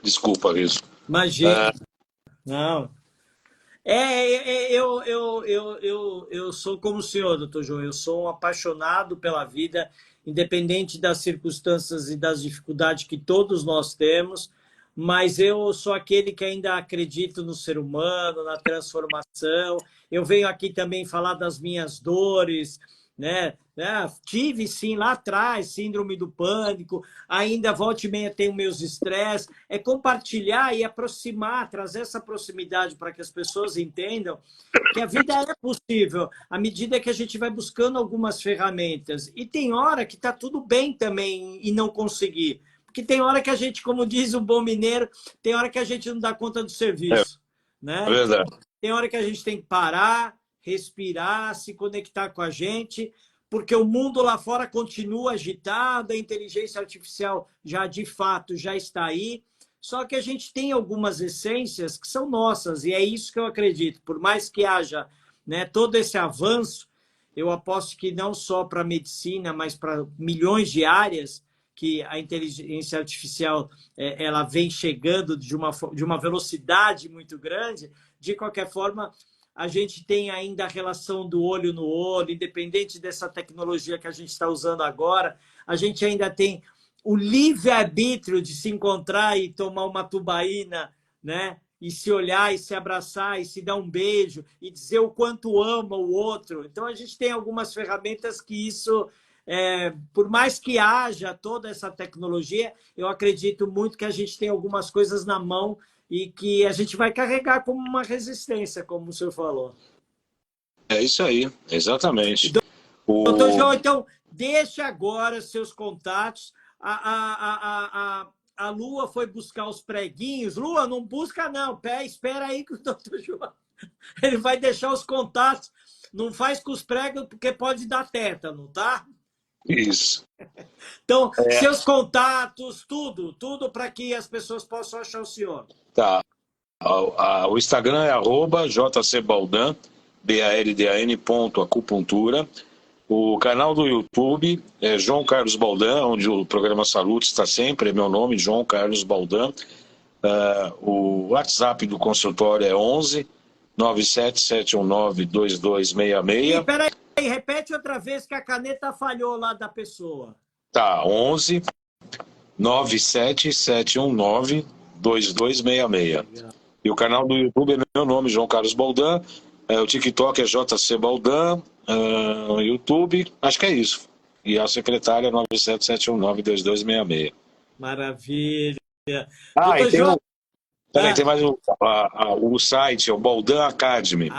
Desculpa, Riso. Imagina. Não. Eu sou como o senhor, doutor João. Eu sou um apaixonado pela vida, independente das circunstâncias e das dificuldades que todos nós temos. Mas eu sou aquele que ainda acredito no ser humano, na transformação. Eu venho aqui também falar das minhas dores, né? Tive, sim, lá atrás, síndrome do pânico, ainda volta e meia tenho meus estresses. É compartilhar e aproximar, trazer essa proximidade para que as pessoas entendam que a vida é possível, à medida que a gente vai buscando algumas ferramentas. E tem hora que está tudo bem também e não conseguir. Porque tem hora que a gente, como diz o bom mineiro, tem hora que a gente não dá conta do serviço. Né? É verdade. Tem hora que a gente tem que parar, respirar, se conectar com a gente, porque o mundo lá fora continua agitado, a inteligência artificial já, de fato, já está aí. Só que a gente tem algumas essências que são nossas, e é isso que eu acredito. Por mais que haja, né, todo esse avanço, eu aposto que não só para a medicina, mas para milhões de áreas que a inteligência artificial ela vem chegando de uma velocidade muito grande. De qualquer forma, a gente tem ainda a relação do olho no olho, independente dessa tecnologia que a gente está usando agora, a gente ainda tem o livre-arbítrio de se encontrar e tomar uma tubaína, né? E se olhar, e se abraçar, e se dar um beijo, e dizer o quanto ama o outro. Então, a gente tem algumas ferramentas que isso, por mais que haja toda essa tecnologia, eu acredito muito que a gente tem algumas coisas na mão e que a gente vai carregar como uma resistência, como o senhor falou. É isso aí, exatamente. Doutor João, então, deixa agora seus contatos. A Lua foi buscar os preguinhos. Lua, não busca não. Espera aí que o doutor João ele vai deixar os contatos. Não faz com os pregos, porque pode dar tétano, tá? Isso. Então, seus contatos, tudo para que as pessoas possam achar o senhor. Tá. O Instagram é @jcbaldan, BALDAN.acupuntura. O canal do YouTube é João Carlos Baldan, onde o programa Saúde está sempre, é meu nome, João Carlos Baldan. O WhatsApp do consultório é 11 97719 2266. Peraí, repete outra vez que a caneta falhou lá da pessoa. Tá, 11 97719 2266. E o canal do YouTube é meu nome, João Carlos Baldan. O TikTok é JC Baldan. YouTube, acho que é isso. E a secretária 977192266. Maravilha. E tem, tem mais o site, é o Baldan Academy.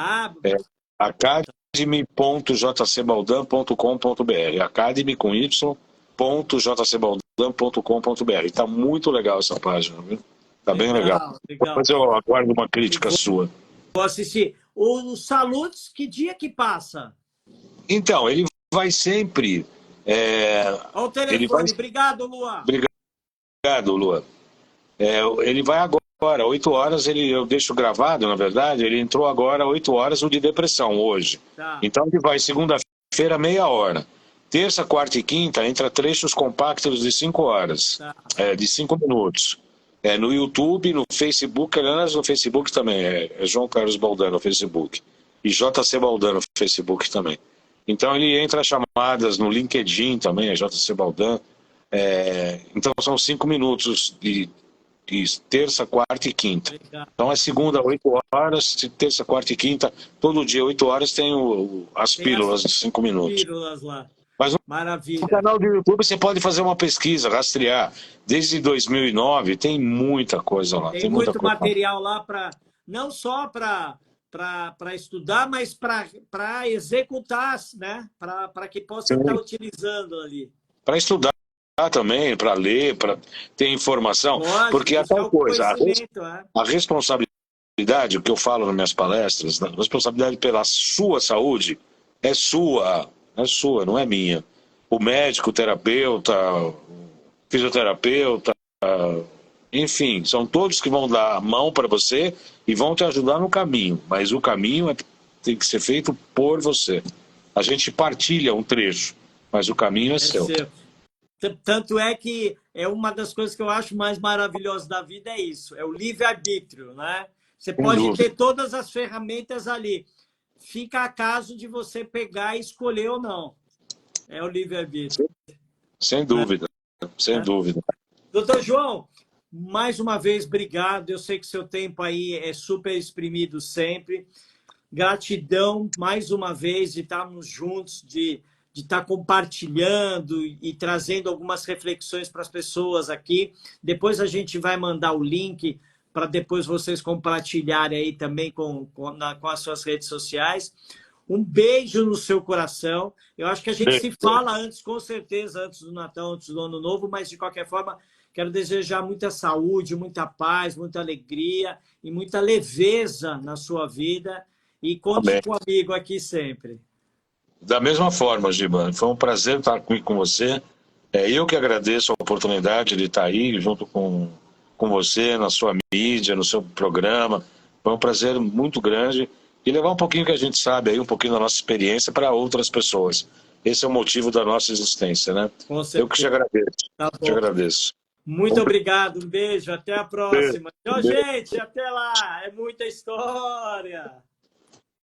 academy.jcbaldan.com.br. Academy com y.jcbaldan.com.br. Está muito legal essa página, viu? Está bem legal. Depois eu aguardo uma crítica sua. Vou assistir. O Salutes, que dia que passa? Então, ele vai sempre... Olha o telefone. Obrigado, Lua. Obrigado, Lua. Ele vai agora, 8 horas, eu deixo gravado, na verdade, ele entrou agora 8 horas o de depressão, hoje. Tá. Então ele vai segunda-feira, meia hora. Terça, quarta e quinta, entra trechos compactos de 5 horas, tá. De 5 minutos. No YouTube, no Facebook, aliás, no Facebook também, é João Carlos Baldan no Facebook. E JC Baldan no Facebook também. Então ele entra chamadas no LinkedIn também, é JC Baldan. Então são 5 minutos de terça, quarta e quinta. Legal. Então é segunda, 8 horas, terça, quarta e quinta, todo dia, 8 horas, tem as pílulas de 5 minutos. Pílulas lá. Mas maravilha. No canal do YouTube você pode fazer uma pesquisa, rastrear. Desde 2009 tem muita coisa lá. Tem muito material lá, não só para estudar, mas para executar, né? Para que possa estar utilizando ali. Para estudar também, para ler, para ter informação. Lógico, porque a tal coisa, a responsabilidade, o que eu falo nas minhas palestras, a responsabilidade pela sua saúde é sua, não é minha. O médico, o terapeuta, o fisioterapeuta, enfim, são todos que vão dar a mão para você e vão te ajudar no caminho, mas o caminho tem que ser feito por você. A gente partilha um trecho, mas o caminho é seu. Tanto é que é uma das coisas que eu acho mais maravilhosas da vida, é isso, é o livre-arbítrio, né? Você pode ter todas as ferramentas ali, fica a caso de você pegar e escolher ou não. É o livre-arbítrio. Sem dúvida, sem dúvida. Doutor João, mais uma vez, obrigado. Eu sei que seu tempo aí é super exprimido sempre. Gratidão, mais uma vez, de estarmos juntos, de estar compartilhando e trazendo algumas reflexões para as pessoas aqui. Depois a gente vai mandar o link para depois vocês compartilharem aí também com as suas redes sociais. Um beijo no seu coração. Eu acho que a gente se fala antes, com certeza, antes do Natal, antes do Ano Novo, mas de qualquer forma, quero desejar muita saúde, muita paz, muita alegria e muita leveza na sua vida. E conte com o amigo aqui sempre. Da mesma forma, Giba, foi um prazer estar aqui com você. Eu que agradeço a oportunidade de estar aí junto com com você, na sua mídia, no seu programa. Foi um prazer muito grande e levar um pouquinho que a gente sabe aí, um pouquinho da nossa experiência para outras pessoas. Esse é o motivo da nossa existência, né? Com certeza. Eu que te agradeço. Tá Te bom. agradeço. Muito obrigado, um beijo, até a próxima. Tchau, Beijo. gente, até lá. É muita história.